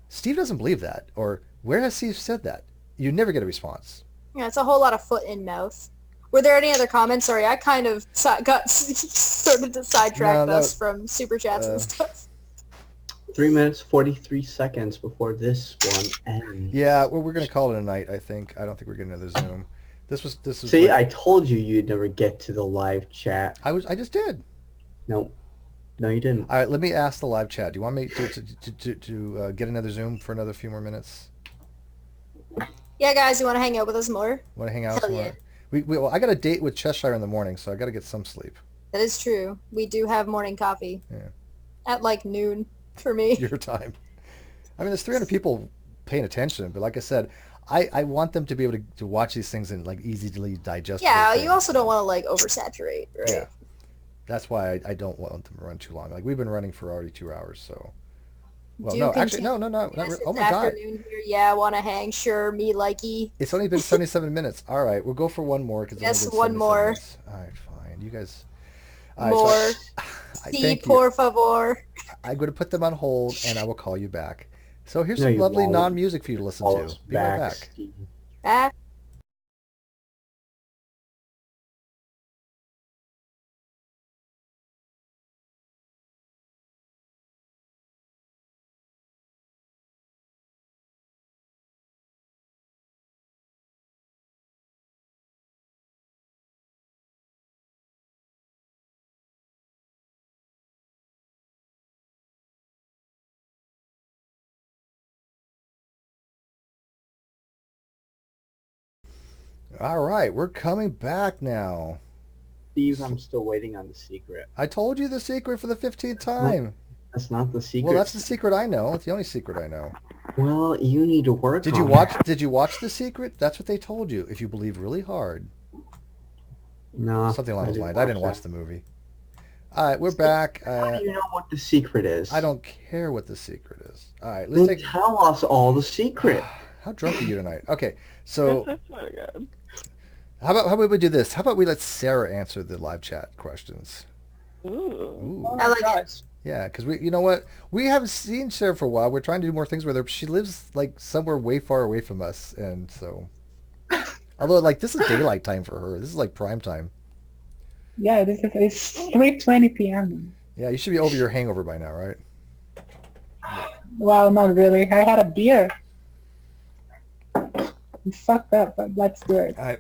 Steve doesn't believe that, or where has Steve said that? You never get a response. Yeah, it's a whole lot of foot in mouth. Were there any other comments? Sorry, I kind of started to sidetrack us from super chats and stuff. 3 minutes, 43 seconds before this one ends. Yeah, well, we're going to call it a night, I think. I don't think we're getting another Zoom. This was. See, I told you you'd never get to the live chat. I just did. No, you didn't. All right, let me ask the live chat. Do you want me to get another Zoom for another few more minutes? Yeah, guys, you want to hang out with us more? Want to hang out Hell some yeah. more? Well, I got a date with Cheshire in the morning, so I got to get some sleep. That is true. We do have morning coffee. Yeah. At like noon for me. Your time. I mean, there's 300 people paying attention, but like I said, I want them to be able to watch these things in like easily digestible. Yeah, things. you also don't want to like oversaturate, right? Yeah. That's why I don't want them to run too long. Like we've been running for already 2 hours, so. Well, no, actually, no. Yes, Oh my God. Afternoon here. Yeah, want to hang? Sure, me likey. It's only been 77 minutes. All right, we'll go for one more. Yes, one more. Minutes. All right, fine. You guys. More. Sí, por favor. I'm going to put them on hold, and I will call you back. So here's some lovely non-music for you to listen to. Be right back. Back. All right, we're coming back now. Steve, I'm still waiting on the secret. I told you the secret for the 15th time. That's not the secret. Well, that's the secret I know. It's the only secret I know. Well, you need to work Did on you watch? that. Did you watch The Secret? That's what they told you. If you believe really hard, No. something along those lines. I didn't watch the movie. All right, we're back. How do you know what the secret is? I don't care what the secret is. All right, Then tell us all the secret. How drunk are you tonight? Okay, so I swear to God. how about we do this? How about we let Sarah answer the live chat questions? Ooh. Ooh. Oh I my like it. gosh. Yeah, because you know what? We haven't seen Sarah for a while. We're trying to do more things with her. She lives like somewhere way far away from us, and so. Although, like, this is daylight time for her. This is like prime time. Yeah, it's 3:20 p.m. Yeah, you should be over your hangover by now, right? Well, not really. I had a beer. I'm fucked up, but let's do it. All right.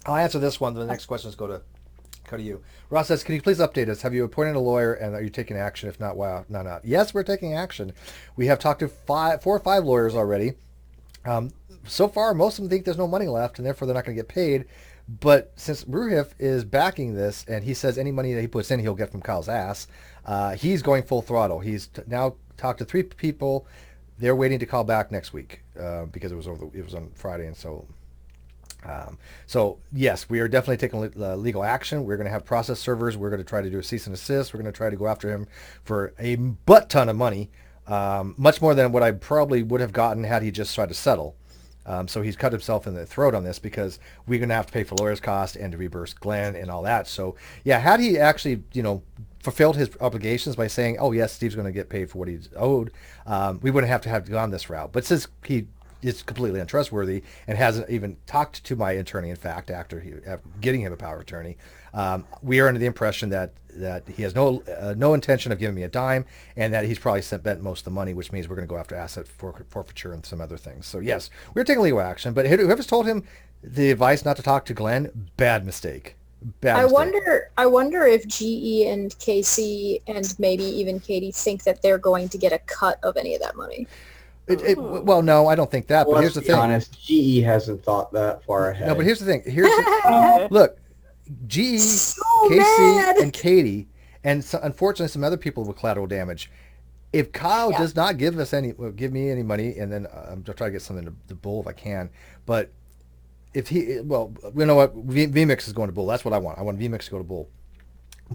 I'll answer this one. The next questions go to you. Ross says, can you please update us? Have you appointed a lawyer, and are you taking action? If not, why not? Yes, we're taking action. We have talked to 4 or 5 lawyers already. So far, most of them think there's no money left, and therefore they're not going to get paid. But since Ruhif is backing this, and he says any money that he puts in, he'll get from Kyle's ass, he's going full throttle. He's now talked to 3 people. They're waiting to call back next week because it was on Friday, and so. So yes, we are definitely taking legal action. We're going to have process servers. We're going to try to do a cease and desist. We're going to try to go after him for a butt ton of money, much more than what I probably would have gotten had he just tried to settle. So he's cut himself in the throat on this because we're going to have to pay for lawyers' costs and to reimburse Glenn and all that. So yeah, had he actually, fulfilled his obligations by saying, oh yes, Steve's going to get paid for what he's owed, we wouldn't have gone this route. But since he is completely untrustworthy and hasn't even talked to my attorney, in fact, after getting him a power of attorney, we are under the impression that he has no intention of giving me a dime, and that he's probably spent most of the money, which means we're going to go after asset forfeiture and some other things. So yes, we're taking legal action, but whoever's told him the advice not to talk to Glenn, bad mistake. I wonder if GE and KC and maybe even Katie think that they're going to get a cut of any of that money. Well, no, I don't think that. But here's the thing. Honest, GE hasn't thought that far ahead. No, but here's the thing. Look, GE, So KC, mad. and Katie, and unfortunately some other people with collateral damage. If Kyle does not give me any money, and then I'm just trying to get something to Bull if I can. But if you know what, VMix is going to Bull. That's what I want. I want VMix to go to Bull.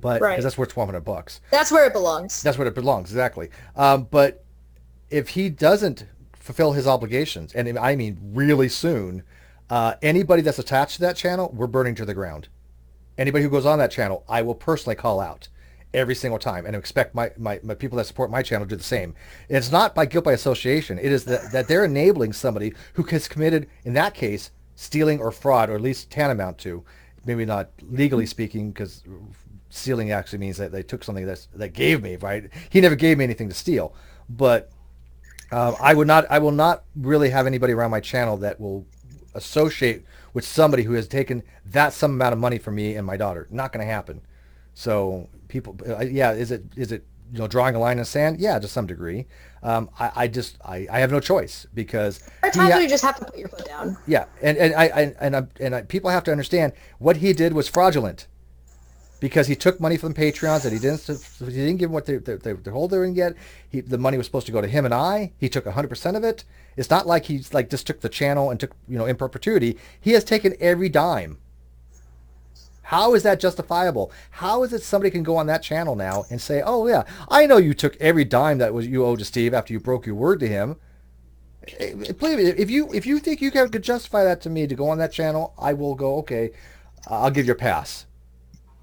But because that's worth $1,200. That's where it belongs. That's where it belongs, exactly. But if he doesn't fulfill his obligations, and I mean really soon, anybody that's attached to that channel, we're burning to the ground. Anybody who goes on that channel, I will personally call out every single time, and expect my people that support my channel to do the same. It's not by guilt by association. It is that they're enabling somebody who has committed, in that case, stealing or fraud, or at least tantamount to, maybe not legally speaking, because stealing actually means that they took something that gave me, right? He never gave me anything to steal, but I will not really have anybody around my channel that will associate with somebody who has taken that some amount of money from me and my daughter. Not going to happen. So people, is it drawing a line in the sand? Yeah, to some degree. I have no choice because There are times where you just have to put your foot down. yeah, and people have to understand what he did was fraudulent. Because he took money from Patreons that he didn't give them what they told they were going to get. The money was supposed to go to him and I. He took 100% of it. It's not like he's like just took the channel and took in perpetuity. He has taken every dime. How is that justifiable? How is it somebody can go on that channel now and say, "Oh yeah, I know you took every dime that you owed to Steve after you broke your word to him." Please, if you think you could justify that to me to go on that channel, I will go. Okay, I'll give you a pass.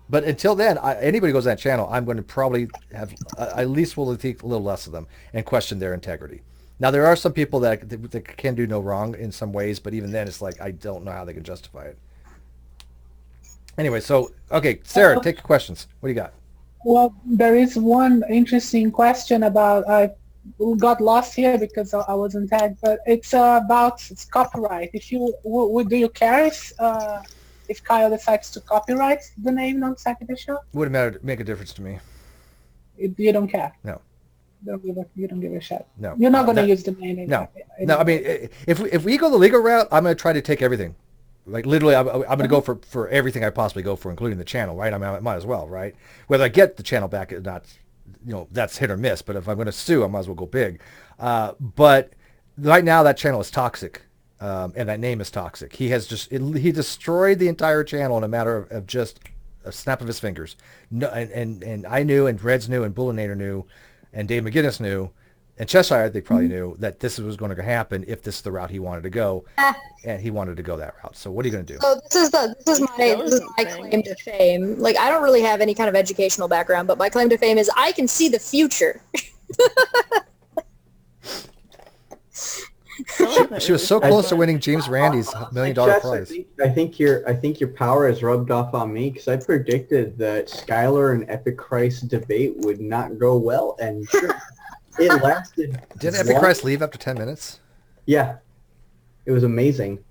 But until then, anybody who goes on that channel, I'm going to probably have, at least will think a little less of them and question their integrity. Now, there are some people that can do no wrong in some ways, but even then, it's like, I don't know how they can justify it. Anyway, so, okay, Sarah, take questions. What do you got? Well, there is one interesting question about, I got lost here because I wasn't tagged, but it's about copyright. If you, do you care if Kyle decides to copyright the name on Ceti Show? Wouldn't make a difference to me. You don't care? No. You don't give a shit? No. You're not going to use the name? No. I mean, if we go the legal route, I'm going to try to take everything. Like literally, I'm going to go for everything I possibly go for, including the channel, right? I mean, I might as well, right? Whether I get the channel back or not, that's hit or miss. But if I'm going to sue, I might as well go big. But right now, that channel is toxic, and that name is toxic. He has he destroyed the entire channel in a matter of just a snap of his fingers. No, and I knew, and Reds knew, and Bullinator knew, and Dave McGinnis knew. And Cheshire, they probably knew that this was going to happen if this is the route he wanted to go, and he wanted to go that route. So what are you going to do? So this is my claim to fame. Like, I don't really have any kind of educational background, but my claim to fame is I can see the future. She was so close to winning James Randi's $1 million prize. I think your power has rubbed off on me because I predicted that Skylar and Epic Christ debate would not go well, and sure. It lasted. Didn't Epic Christ leave after 10 minutes? Yeah. It was amazing.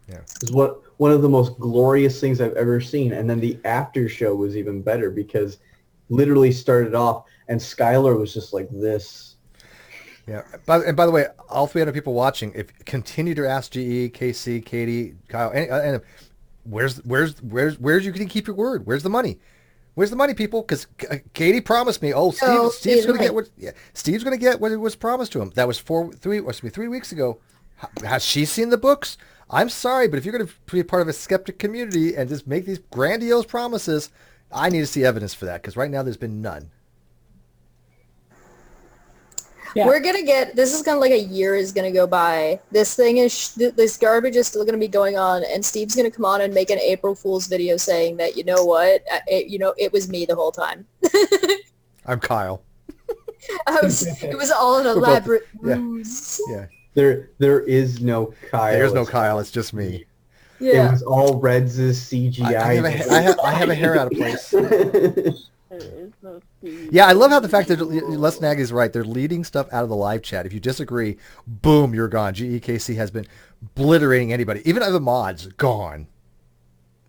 Yeah. It was one of the most glorious things I've ever seen. And then the after show was even better because literally started off and Skylar was just like this. Yeah. And by the way, all 300 people watching, if continue to ask GE, KC, Katie, Kyle, and where's you can keep your word? Where's the money? Where's the money, people? Because Katie promised me. Oh, Steve's going to get what? Yeah, Steve's going to get what it was promised to him. That was 3 weeks ago. Has she seen the books? I'm sorry, but if you're going to be part of a skeptic community and just make these grandiose promises, I need to see evidence for that. Because right now there's been none. Yeah. We're gonna get. This is gonna like a year is gonna go by. This garbage is still gonna be going on, and Steve's gonna come on and make an April Fool's video saying that it was me the whole time. I'm Kyle. It was all an elaborate ruse. Yeah. There is no Kyle. There's no Kyle. It's just me. Yeah. It was all Reds' CGI. I have a hair out of place. Yeah, I love how the fact that Les Nagy is right. They're leading stuff out of the live chat. If you disagree, boom, you're gone. GEKC has been obliterating anybody. Even other mods, gone.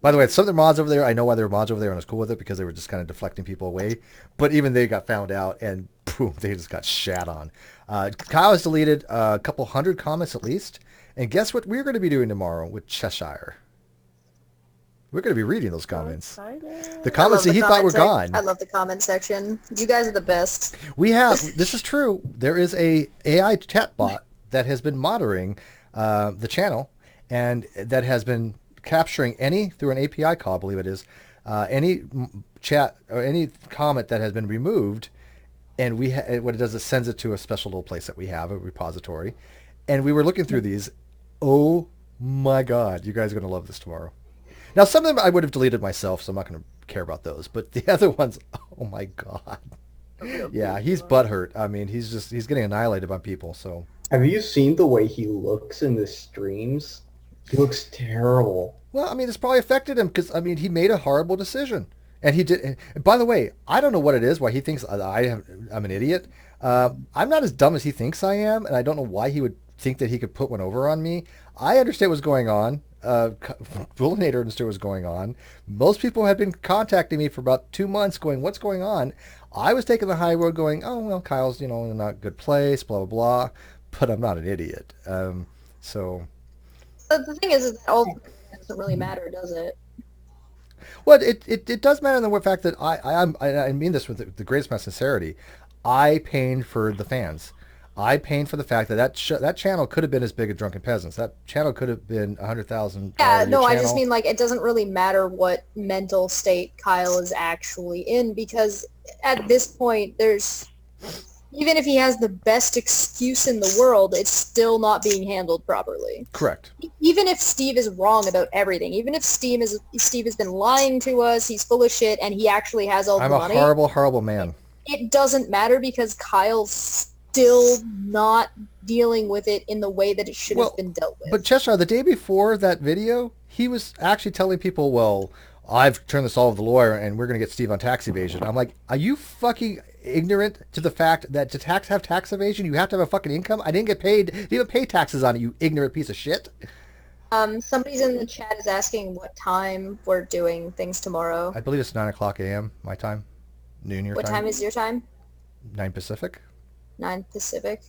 By the way, some of the mods over there, I know why they were mods over there and I was cool with it because they were just kind of deflecting people away. But even they got found out and boom, they just got shat on. Kyle has deleted a couple hundred comments at least. And guess what we're going to be doing tomorrow with Cheshire? We're going to be reading those comments. The comments that he thought were gone. I love the comment section. You guys are the best. This is true. There is a AI chat bot that has been monitoring the channel and that has been capturing through an API call, I believe it is, any chat or any comment that has been removed. And what it does is sends it to a special little place that we have, a repository. And we were looking through these. Oh my God. You guys are going to love this tomorrow. Now, some of them I would have deleted myself, so I'm not going to care about those. But the other ones, oh my God. Yeah, he's butthurt. I mean, he's getting annihilated by people, so. Have you seen the way he looks in the streams? He looks terrible. Well, I mean, it's probably affected him because, I mean, he made a horrible decision. And he did. And by the way, I don't know what it is, why he thinks I'm an idiot. I'm not as dumb as he thinks I am, and I don't know why he would think that he could put one over on me. I understand what's going on. Bullinator understood what was going on. Most people had been contacting me for about 2 months going, what's going on? I was taking the high road going, oh, well, Kyle's, in a not good place, blah, blah, blah. But I'm not an idiot. So. But the thing is that all doesn't really matter, does it? Well, it does matter in the fact that I mean this with the greatest amount of sincerity. I paid for the fans. I paid for the fact that channel could have been as big as Drunken Peasants. That channel could have been 100,000. Yeah, no, I just mean it doesn't really matter what mental state Kyle is actually in because at this point, even if he has the best excuse in the world, it's still not being handled properly. Correct. Even if Steve is wrong about everything, even if Steve has been lying to us, he's full of shit, and he actually has all the money. I'm a horrible, horrible man. It doesn't matter because Kyle's still not dealing with it in the way that it should have been dealt with. But Cheshire, the day before that video, he was actually telling people, well, I've turned this all over the lawyer and we're going to get Steve on tax evasion. I'm like, are you fucking ignorant to the fact that to have tax evasion, you have to have a fucking income? I didn't get paid. You didn't pay taxes on it, you ignorant piece of shit. Somebody's in the chat is asking what time we're doing things tomorrow. I believe it's 9 o'clock a.m. my time. Noon your time. What time is your time? 9 Pacific. 9 Pacific.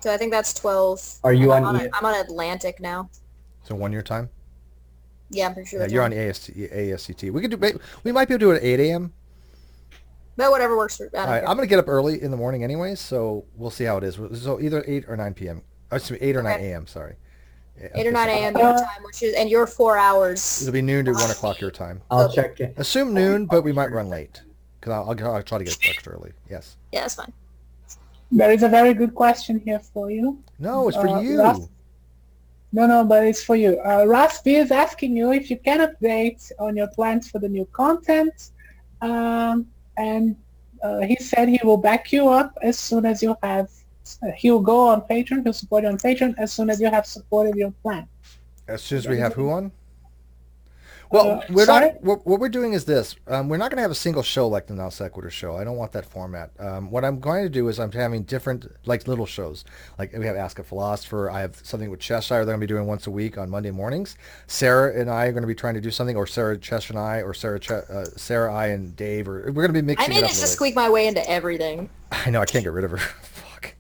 So I think that's 12. Are you I'm on Atlantic now. So 1 your time? Yeah, I'm pretty sure. Yeah, that's you're on fine. ASCT. We could do. We might be able to do it at 8 a.m. But whatever works for. I All don't right, care. I'm gonna get up early in the morning anyways, so we'll see how it is. So either 8 or 9 p.m. Excuse me, 8 or 9 Okay. a.m. Sorry. Yeah, 8 or okay, 9 so a.m. your time, and you're 4 hours. it'll be noon to 1 o'clock your time. I'll Okay. check it. Assume noon, but we might run late because I'll try to get up extra early. Yes. Yeah, that's fine. There is a very good question here for you. No, it's for you. Ross, no, but it's for you. Ross B is asking you if you can update on your plans for the new content, and he said he will back you up as soon as you have. He'll go on Patreon. He'll support you on Patreon as soon as you have supported your plan. As soon as we have who on? Well, we're sorry? not. What we're doing is this. We're not going to have a single show like the Non Sequitur show. I don't want that format. What I'm going to do is I'm having different, like little shows. Like we have Ask a Philosopher. I have something with Cheshire that I'm going to be doing once a week on Monday mornings. Sarah and I are going to be trying to do something, or Sarah Cheshire and I, or Sarah, I, and Dave, or we're going to be mixing I it up. managed to squeak my way into everything. I know I can't get rid of her. Fuck.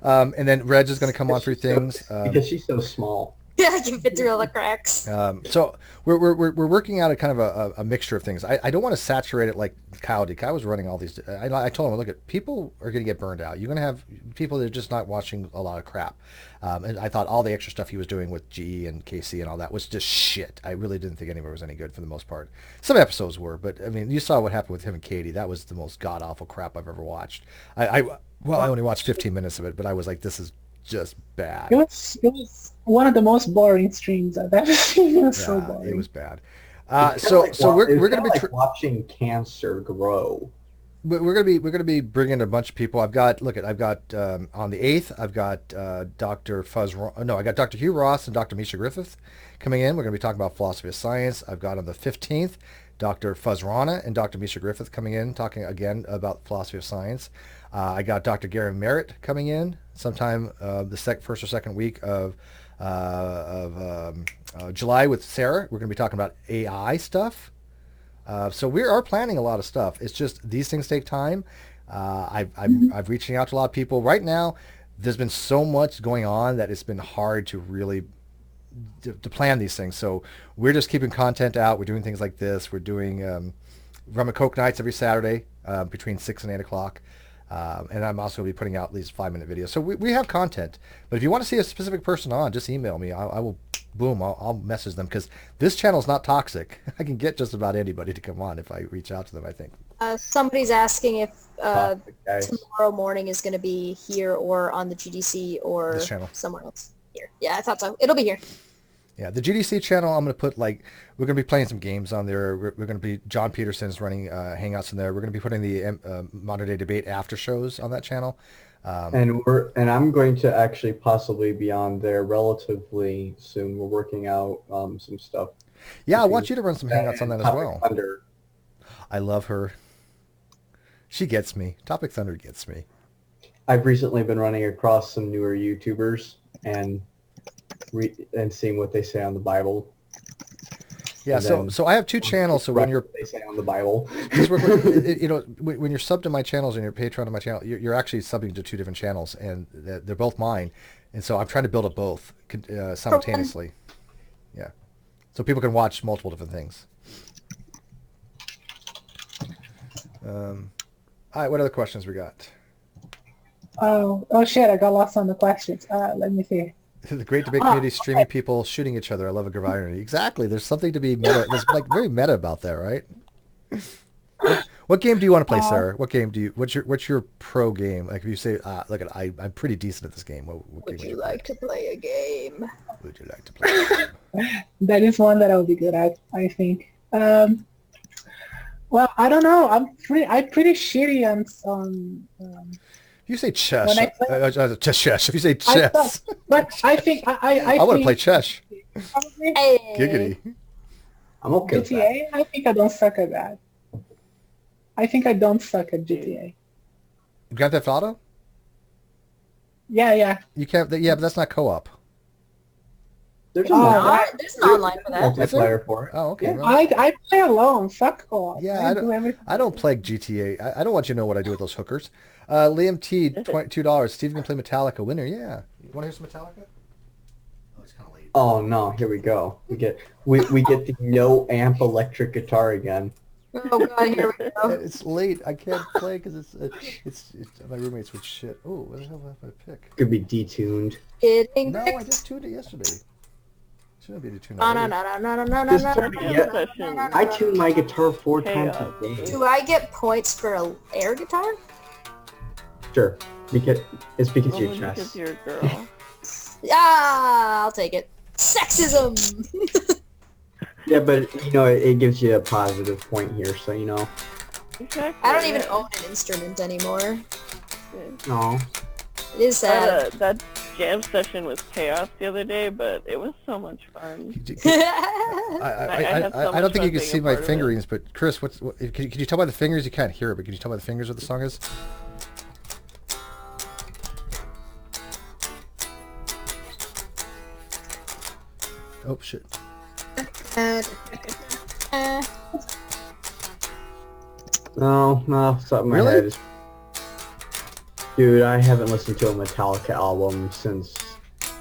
And then Reg is going to come on through things. Because she's so small. Yeah, I can fit through all the cracks. So we're working out a kind of a mixture of things. I don't want to saturate it like Kyle did. Kyle was running all these. I told him, look, at people are going to get burned out. You're going to have people that are just not watching a lot of crap. And I thought all the extra stuff he was doing with GE and KC and all that was just shit. I really didn't think anybody was any good for the most part. Some episodes were, but I mean, you saw what happened with him and Katie. That was the most god awful crap I've ever watched. I only watched 15 minutes of it, but I was like, this is just bad. It was one of the most boring streams I've ever seen. It was so boring. It was bad. It's So kinda we're going to be like watching cancer grow. we're gonna be bringing a bunch of people. I've got on the 8th I've got Dr. I got Dr. Hugh Ross and Dr. Misha Griffith coming in. We're gonna be talking about philosophy of science. I've got on the 15th Dr. Fuzrana and Dr. Misha Griffith coming in talking again about philosophy of science. I got Dr. Gary Merritt coming in sometime the first or second week of July with Sarah. We're going to be talking about AI stuff. So we are planning a lot of stuff. It's just these things take time. I've reaching out to a lot of people right now. There's been so much going on that it's been hard to really to plan these things. So we're just keeping content out. We're doing things like this. We're doing rum and coke nights every Saturday between 6 and 8 o'clock. And I'm also going to be putting out at least 5-minute videos. So we have content. But if you want to see a specific person on, just email me. I will, boom, I'll message them because this channel is not toxic. I can get just about anybody to come on if I reach out to them, I think. Somebody's asking if Guys. tomorrow morning is going to be here or on the GDC or This channel. somewhere else. Here. Yeah, I thought so. It'll be here. Yeah, the GDC channel, I'm going to put we're going to be playing some games on there. We're going to be, John Peterson's running Hangouts in there. We're going to be putting the Modern Day Debate after shows on that channel. And I'm going to actually possibly be on there relatively soon. We're working out some stuff. Yeah, I want you to run some Hangouts on that as Topic well. Thunder. I love her. She gets me. Topic Thunder gets me. I've recently been running across some newer YouTubers and seeing what they say on the Bible. Yeah, so I have two channels. So when What they say on the Bible. when you're subbed to my channels and you're Patreon to my channel, you're actually subbing to two different channels, and they're both mine. And so I'm trying to build up both simultaneously. Yeah, so people can watch multiple different things. All right, what other questions we got? Oh shit! I got lost on the questions. Let me see. The great debate community streaming people shooting each other. I love a irony. Exactly. There's something to be meta. There's very meta about that, right? What game do you want to play, Sarah? What game do you? What's your pro game? Like if you say, look, I'm pretty decent at this game. What Would game you like to play a game? Would you like to play? A game? That is one that I would be good at, I think. Well, I don't know. I'm pretty shitty on. If you say chess, When I play- chess. If you say chess, But I think I want to play chess. probably Hey. Giggity. I'm okay with that. GTA. I think I don't suck at that. I think I don't suck at GTA. Grand Theft Auto? Yeah. You can't. Yeah, but that's not co-op. There's There's an online for that. multiplayer for it. Oh, okay. Yeah. well, I play alone. Fuck co-op. Yeah, do everything. I don't play GTA. I don't want you to know what I do with those hookers. Liam T, $22. Steve can play Metallica. Winner, yeah. You want to hear some Metallica? Oh, it's kind of late. Oh no, here we go. We get the no amp electric guitar again. Oh god, here we go. It's late. I can't play because it's my roommates would shit. Oh, what the hell did I pick? Could be detuned. Getting No, I just tuned it yesterday. Shouldn't be detuned. I tune my guitar 4 times a day. Do I get points for an air guitar? Sure, because you're Only chess. because you're a girl. Ah, I'll take it. Sexism. Yeah, but it gives you a positive point here, so Exactly. I don't even own an instrument anymore. No. It is sad. That jam session was chaos the other day, but it was so much fun. I don't think you can see my fingerings, but Chris, can you tell by the fingers? You can't hear it, but can you tell by the fingers what the song is? Oh shit. No, something in my Really? head is... Dude, I haven't listened to a Metallica album since... It's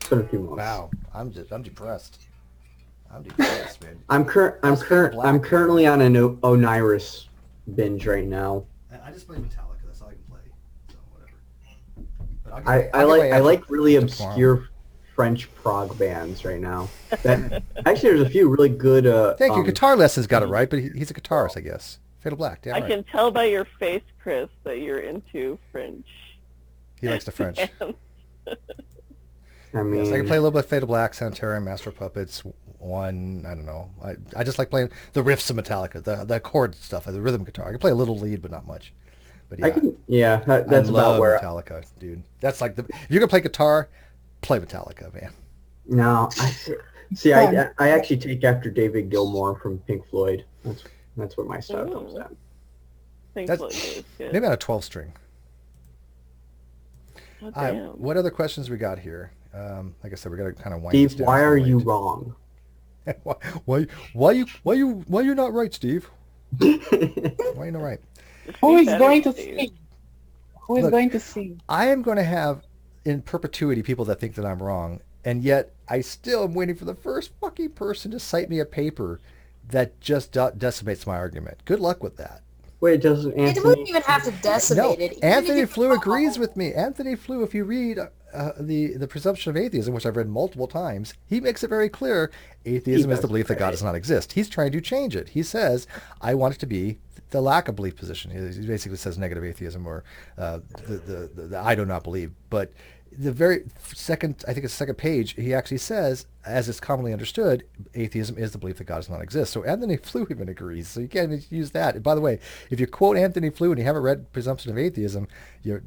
been a few months. Wow, I'm depressed. I'm depressed, man. I'm currently on an Oniris binge right now. I just play Metallica. That's all I can play. So whatever. But I like really obscure French prog bands right now. Actually, there's a few really good. Thank you. Guitar Lessons got it right, but he's a guitarist, I guess. Fatal Black. Yeah, I right. can tell by your face, Chris, that you're into French. He likes the French. I mean, Yes, I can play a little bit of Fatal Black, Sanitarium, Master of Puppets. I don't know. I just like playing the riffs of Metallica, the chord stuff, the rhythm guitar. I can play a little lead, but not much. But yeah, that's about where Metallica, dude. That's like if you're gonna play guitar, play Metallica, man. No, I actually take after David Gilmour from Pink Floyd. That's where my style comes at. Maybe on a 12-string. Oh, damn. What other questions we got here? Like I said, we got to kind of wind Steve, this down. why are you wrong? why you not right, Steve? Why you not right? Who is going to sing? Who is going to sing? I am going to have in perpetuity people that think that I'm wrong, and yet I still am waiting for the first fucking person to cite me a paper that just decimates my argument. Good luck with that. Wait, doesn't Anthony... It wouldn't even have to decimate it. Anthony Flew agrees with me. Anthony Flew, if you read the Presumption of Atheism, which I've read multiple times, he makes it very clear atheism is the belief that God does not exist. He's trying to change it. He says, I want it to be the lack of belief position. He basically says negative atheism or the I do not believe. But the very second, I think it's the second page, he actually says, as is commonly understood, atheism is the belief that God does not exist. So Anthony Flew even agrees. So you can't even use that. And by the way, if you quote Anthony Flew and you haven't read Presumption of Atheism, you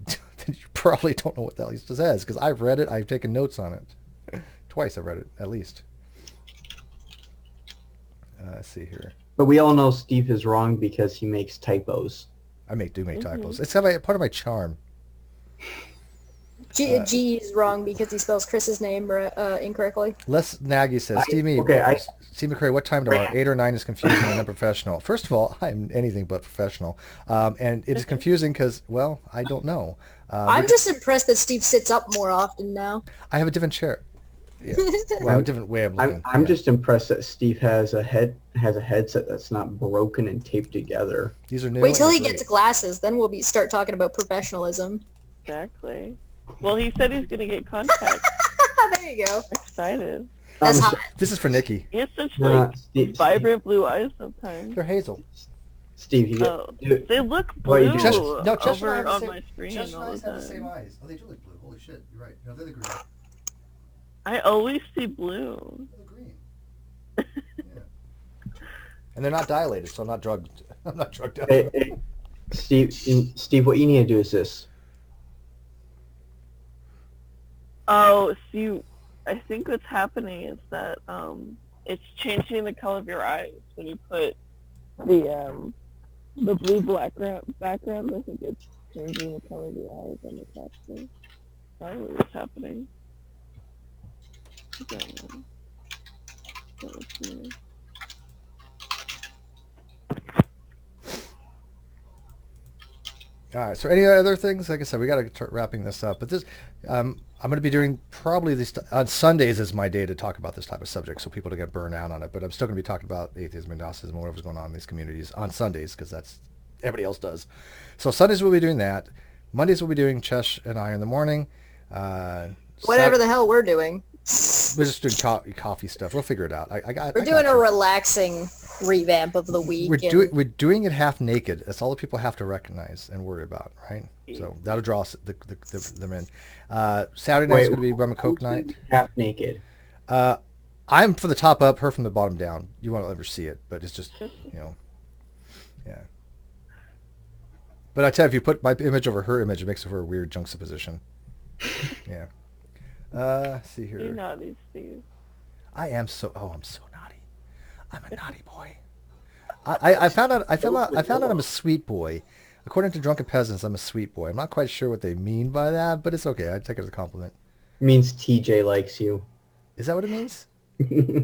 probably don't know what the hell he says, because I've read it. I've taken notes on it. Twice I've read it, at least. Let's see here. But we all know Steve is wrong because he makes typos. I do make typos. It's part of my charm. G is wrong because he spells Chris's name incorrectly. Les Nagy says, Steve McCrae, what time tomorrow? 8 or 9 is confusing and unprofessional. First of all, I'm anything but professional. And it is confusing because, well, I don't know. I'm just impressed that Steve sits up more often now. I have a different chair. Yeah. Well, a different way of looking. I'm just impressed that Steve has a headset that's not broken and taped together. These are new. Wait till he gets glasses, then we'll start talking about professionalism. Exactly. Well, he said he's going to get contacts. There you go. Excited. That's hot. This is for Nikki. He has such Steve, vibrant blue eyes sometimes. They're hazel. Steve, they look blue Cheshire over on my screen Cheshire all eyes the have the same time. eyes. Oh, they do look blue. Holy shit, you're right. No, they're the green. I always see blue. They're the green. Yeah. And they're not dilated, so I'm not drugged. I'm not drugged out. Hey, Steve, what you need to do is this. Oh, see, I think what's happening is that it's changing the color of your eyes when you put the blue background. I think it's changing the color of your eyes on the caption. Probably what's happening. I don't know. Let's see. All right. So any other things? Like I said, we got to start wrapping this up. But this, I'm going to be doing probably this on Sundays is my day to talk about this type of subject, so people don't get burned out on it. But I'm still going to be talking about atheism, agnosticism, and whatever's going on in these communities on Sundays because that's everybody else does. So Sundays we'll be doing that. Mondays we'll be doing Chesh and I in the morning. Whatever the hell we're doing. We're just doing coffee stuff. We'll figure it out. We're doing a relaxing revamp of the week. We're doing it half naked. That's all the people have to recognize and worry about, right? So that'll draw them in. Saturday night's going to be rum and coke night. Half naked. I'm from the top up, her from the bottom down. You won't ever see it, but it's just, yeah. But I tell you, if you put my image over her image, it makes her a weird juxtaposition. Yeah. See here. You're naughty, Steve. I'm so naughty. I'm a naughty boy. I found out I'm a sweet boy. According to Drunken Peasants, I'm a sweet boy. I'm not quite sure what they mean by that, but it's okay. I take it as a compliment. It means TJ likes you. Is that what it means?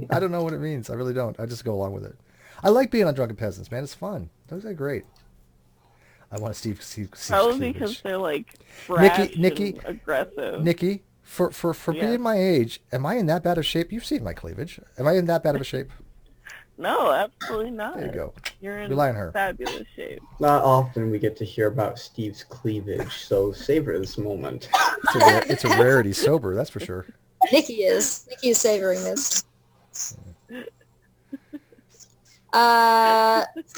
I don't know what it means. I really don't. I just go along with it. I like being on Drunken Peasants, man. It's fun. Those are great. I want to see probably because they're like brash Nikki, and aggressive. Nikki, for being my age, am I in that bad of shape? You've seen my cleavage. Am I in that bad of a shape? No, absolutely not. There you go. You're in Rely on her. fabulous shape. Not often we get to hear about Steve's cleavage, so savor this moment. It's a rarity sober, that's for sure. Nikki is savoring this.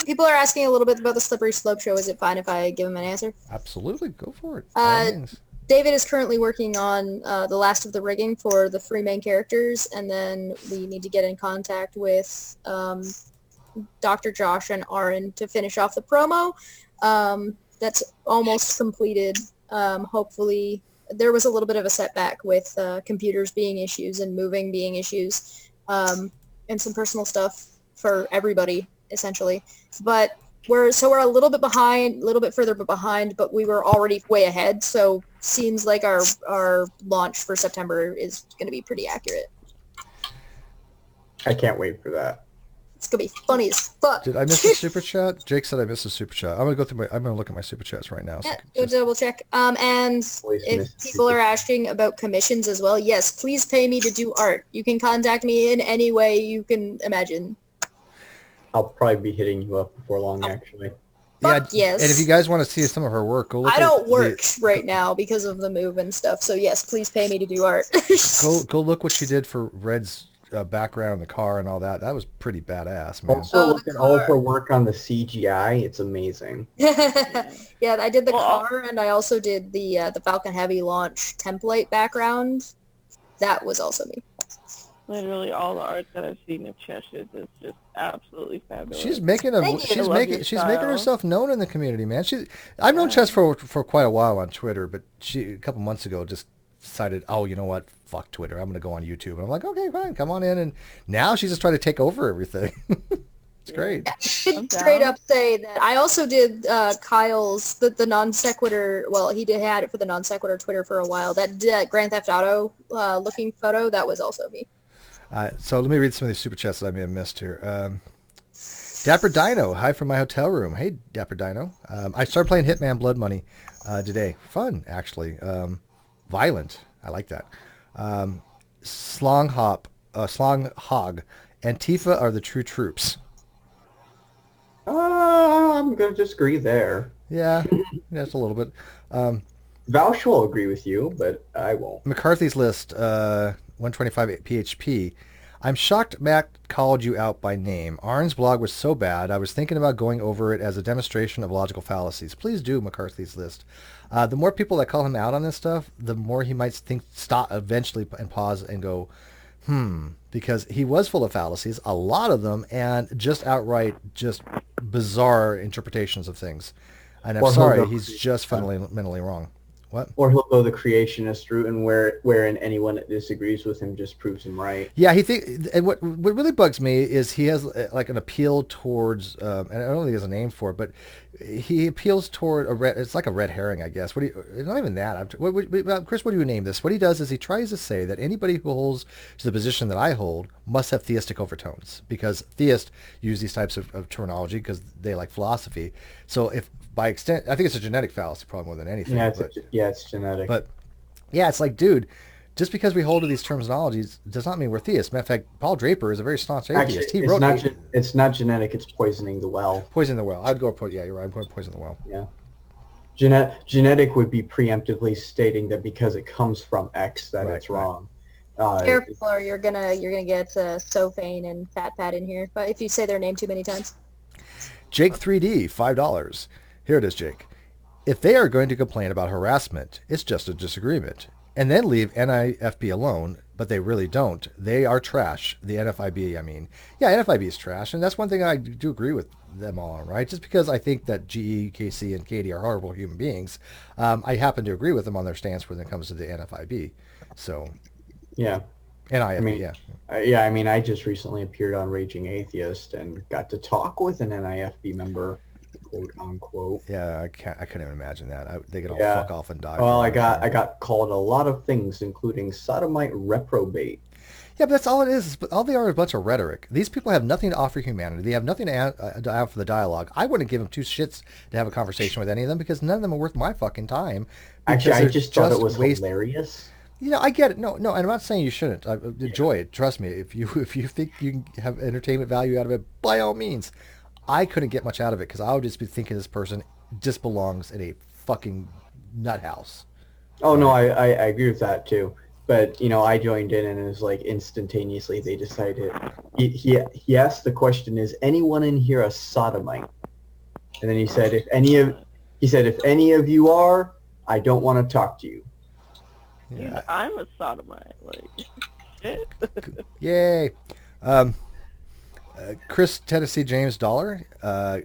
People are asking a little bit about the Slippery Slope show. Is it fine if I give them an answer? Absolutely, go for it. David is currently working on the last of the rigging for the 3 main characters, and then we need to get in contact with Dr. Josh and Aron to finish off the promo. That's almost completed. Hopefully, there was a little bit of a setback with computers being issues and moving being issues, and some personal stuff for everybody, essentially. But we're a little bit behind, a little bit further behind, but we were already way ahead, so seems like our launch for September is going to be pretty accurate. I can't wait for that. It's going to be funny as fuck. Did I miss a super chat? Jake said I missed a super chat. I'm going to look at my super chats right now. Yeah, go double check. And if people are asking about commissions as well, yes, please pay me to do art. You can contact me in any way you can imagine. I'll probably be hitting you up before long, actually. Fuck yes. And if you guys want to see some of her work, go look I don't work right now because of the move and stuff. So yes, please pay me to do art. go look what she did for Red's background in the car and all that. That was pretty badass, man. Also, look at all of her work on the CGI. It's amazing. Yeah, I did the car, and I also did the Falcon Heavy launch template background. That was also me. Literally all the art that I've seen of Cheshire is just absolutely fabulous. She's making herself known in the community, man. I've known Chess for quite a while on Twitter, but she a couple months ago just decided, oh, you know what? Fuck Twitter. I'm going to go on YouTube. And I'm like, okay, fine, come on in. And now she's just trying to take over everything. It's great. I should straight up say that I also did Kyle's the non sequitur. Well, he had it for the non sequitur Twitter for a while. That Grand Theft Auto looking photo, that was also me. So let me read some of these super chats that I may have missed here. Dapper Dino, hi from my hotel room. Hey, Dapper Dino. I started playing Hitman Blood Money today. Fun, actually. Violent. I like that. Slong Hog. Antifa are the true troops. I'm going to disagree there. Yeah, that's a little bit. Vouch will agree with you, but I won't. McCarthy's List, 125 PHP. I'm shocked Matt called you out by name. Aron's blog was so bad, I was thinking about going over it as a demonstration of logical fallacies. Please do, McCarthy's List. The more people that call him out on this stuff, the more he might stop eventually and pause and go, because he was full of fallacies, a lot of them, and just outright just bizarre interpretations of things. And I'm sorry, he's just fundamentally wrong. What? Or he'll go the creationist route, and wherein anyone that disagrees with him just proves him right. Yeah, and what really bugs me is he has like an appeal towards, and I don't think he has a name for it, but he appeals toward it's like a red herring, I guess. Not even that. Chris, what do you name this? What he does is he tries to say that anybody who holds to the position that I hold must have theistic overtones, because theists use these types of terminology because they like philosophy. So if by extent, I think it's a genetic fallacy probably more than anything. Yeah, but, it's genetic. But yeah, it's like, dude, just because we hold to these terminologies does not mean we're theists. Matter of fact, Paul Draper is a very staunch atheist. Actually, He wrote it's not genetic. It's poisoning the well. Poison the well. I'd go. Yeah, you're right. I'm going to poison the well. Yeah. Genetic would be preemptively stating that because it comes from X that it's wrong. Careful, or you're gonna get Sophane and Fat Pat in here. But if you say their name too many times. Jake 3D, $5. Here it is, Jake. If they are going to complain about harassment, it's just a disagreement, and then leave NIFB alone, but they really don't. They are trash. The NFIB, I mean. Yeah, NFIB is trash, and that's one thing I do agree with them all on, right? Just because I think that GE, KC, and Katie are horrible human beings, I happen to agree with them on their stance when it comes to the NFIB. So, yeah. NIFB, I mean, I just recently appeared on Raging Atheist and got to talk with an NIFB member, quote unquote. Yeah, I couldn't even imagine that. They could all fuck off and die. Well, I got called a lot of things, including sodomite reprobate. Yeah, but that's all it is. But all they are is a bunch of rhetoric. These people have nothing to offer humanity. They have nothing to add for the dialogue. I wouldn't give them two shits to have a conversation with any of them because none of them are worth my fucking time. Actually, I just thought it was hilarious. You know, I get it. No, and I'm not saying you shouldn't. I enjoy it. Trust me. If you think you can have entertainment value out of it, by all means. I couldn't get much out of it because I would just be thinking this person just belongs in a fucking nut house. Oh, no, I agree with that, too. But, you know, I joined in and it was like instantaneously they decided. He asked the question, is anyone in here a sodomite? And then he said, if any of you are, I don't want to talk to you. Yeah. I'm a sodomite. Like, shit. Yay. Chris Tennessee James Dollar,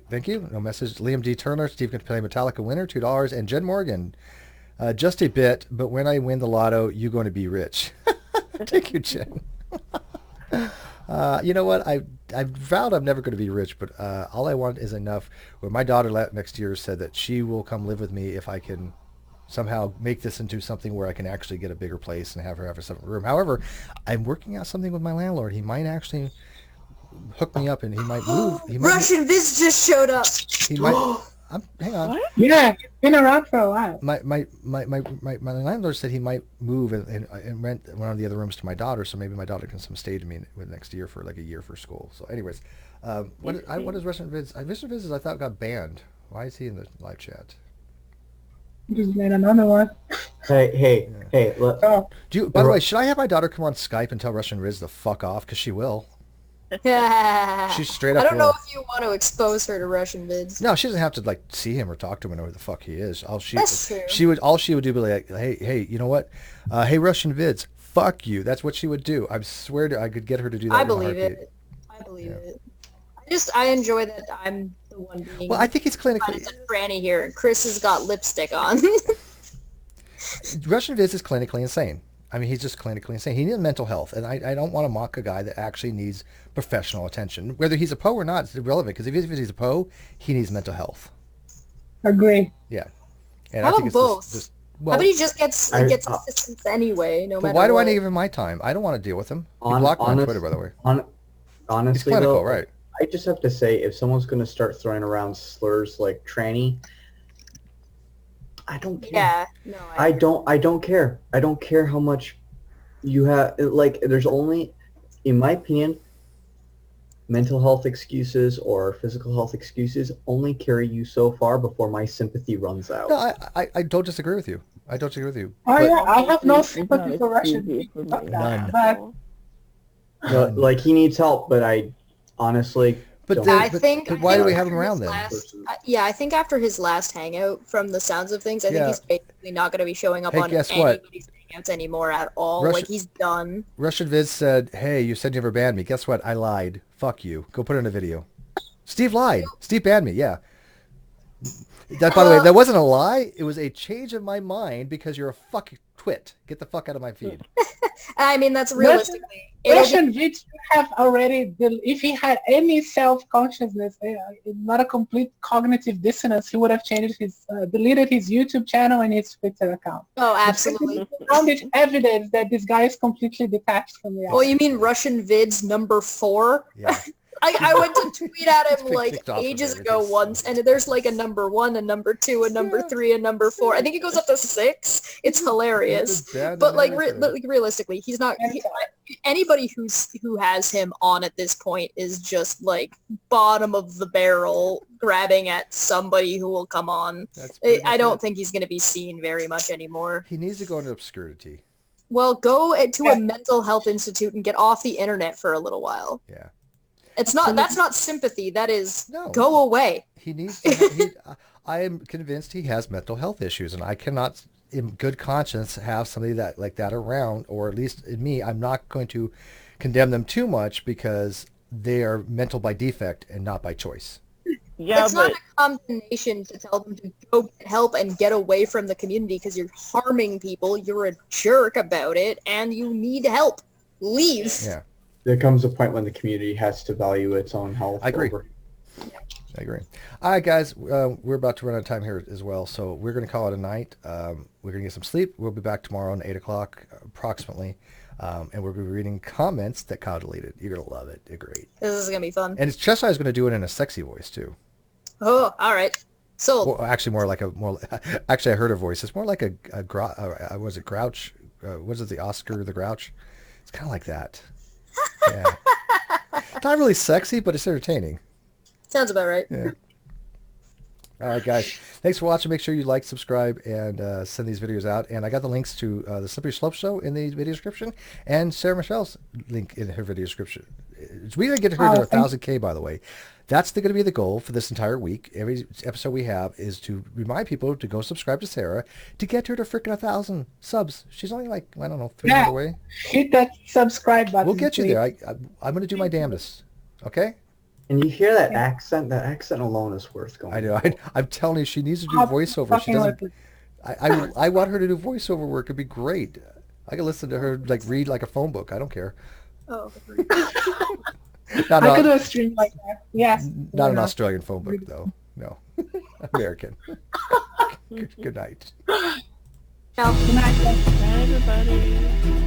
thank you. No message. Liam D. Turner, Steve can play Metallica winner, $2. And Jen Morgan, just a bit, but when I win the lotto, you're going to be rich. Thank you, Jen. You know what? I vowed I'm never going to be rich, but all I want is enough. Where my daughter next year said that she will come live with me if I can somehow make this into something where I can actually get a bigger place and have her have a separate room. However, I'm working out something with my landlord. He might actually hook me up and he might move. Russian Viz just showed up. He might. Hang on. What? Yeah, it's been around for a while. My landlord said he might move and rent one of the other rooms to my daughter, so maybe my daughter can stay to me next year for like a year for school. So, anyways, what is Russian Viz? Russian Viz I thought got banned. Why is he in the live chat? Just made another one. Hey, look. Oh. By the way, should I have my daughter come on Skype and tell Russian Riz to fuck off? Because she will. She's straight up. I don't know if you want to expose her to Russian Vids. No, she doesn't have to like see him or talk to him or know who the fuck he is. That's true. All she would do be like, hey, you know what? Hey, Russian Vids, fuck you. That's what she would do. I swear I could get her to do that. I believe it. I enjoy that I'm the one being. Well, I think he's clinically. A tranny here, and Chris has got lipstick on. Russian Viz is clinically insane. I mean, he's just clinically insane. He needs mental health, and I don't want to mock a guy that actually needs professional attention. Whether he's a PO or not, it's irrelevant, because if he's a PO, he needs mental health. Agree. Yeah. And How I think it's both? just How about he just gets assistance anyway, no matter why do what? I give him my time? I don't want to deal with him. He blocked me on Twitter, by the way. Honestly, he's clinical, though, right? I just have to say, if someone's going to start throwing around slurs like tranny, I don't care. Yeah, no, I don't care. I don't care how much you have. Like, there's only, in my opinion, mental health excuses or physical health excuses only carry you so far before my sympathy runs out. No, I don't disagree with you. I don't disagree with you. I have no sympathy for Russian. None. But No, like, he needs help, but I honestly don't. But why do we have him around then? I think after his last hangout, from the sounds of things, I think he's basically not going to be showing up on anybody's hangouts anymore at all. Like, he's done. Russian Viz said, hey, you said you never banned me. Guess what? I lied. Fuck you. Go put it in a video. Steve lied. Steve banned me, yeah. That, by the way, that wasn't a lie. It was a change of my mind because you're a fucking twit. Get the fuck out of my feed. I mean, that's realistically. Russian Vids have already, if he had any self-consciousness, not a complete cognitive dissonance, he would have changed deleted his YouTube channel and his Twitter account. Oh, absolutely. Found it evidence that this guy is completely detached from reality. Oh, you mean Russian Vids number 4? Yeah. I went to tweet at him been like kicked off of ages everything, ago so- once, and there's like a number 1, a number 2, a number 3, a number 4. I think it goes up to 6. It's hilarious. He's been banned But on like, everything. realistically, he's not. Anybody who has him on at this point is just like bottom of the barrel, grabbing at somebody who will come on. That's pretty I much don't it. think he's going to be seen very much anymore. He needs to go into obscurity. Well, go to a mental health institute and get off the internet for a little while. Yeah. It's not. That's not sympathy. That is No. go away. He needs to, I am convinced he has mental health issues, and I cannot, in good conscience, have somebody like that around, or at least in me, I'm not going to condemn them too much because they are mental by defect and not by choice. Yeah, It's not a condemnation to tell them to go get help and get away from the community because you're harming people. You're a jerk about it, and you need help. Leave. Yeah, There comes a point when the community has to value its own health. I agree. over- I agree. All right, guys, we're about to run out of time here as well, so we're going to call it a night. We're going to get some sleep. We'll be back tomorrow at 8 o'clock approximately, and we're going to be reading comments that Kyle deleted. You're going to love it. They're great. This is gonna be fun. And it's Cheshire is going to do it in a sexy voice, too. Oh, all right. Sold. Well, actually, actually, I heard her voice. It's more like was it Grouch? Was it the Oscar the Grouch? It's kind of like that. Yeah. It's not really sexy, but it's entertaining. Sounds about right. Yeah. All right, guys. Thanks for watching. Make sure you like, subscribe, and send these videos out. And I got the links to the Slippery Slope Show in the video description, and Sarah Michelle's link in her video description. We got to get her to 1,000K, by the way. That's going to be the goal for this entire week. Every episode we have is to remind people to go subscribe to Sarah to get her to freaking 1,000 subs. She's only like, I don't know, 300 away. Hit that subscribe button. We'll get you please. there. I'm going to do my damnedest. Okay? And you hear that accent? That accent alone is worth going. I know. I'm telling you, she needs to do Stop voiceover. She fucking doesn't. with it. I want her to do voiceover work. It'd be great. I could listen to her like read like a phone book. I don't care. Oh. Not, I could not, do a stream like that. Yes. not why an not? Australian phone book though. No, American. Good night. Ciao. Good night, guys. Bye, everybody.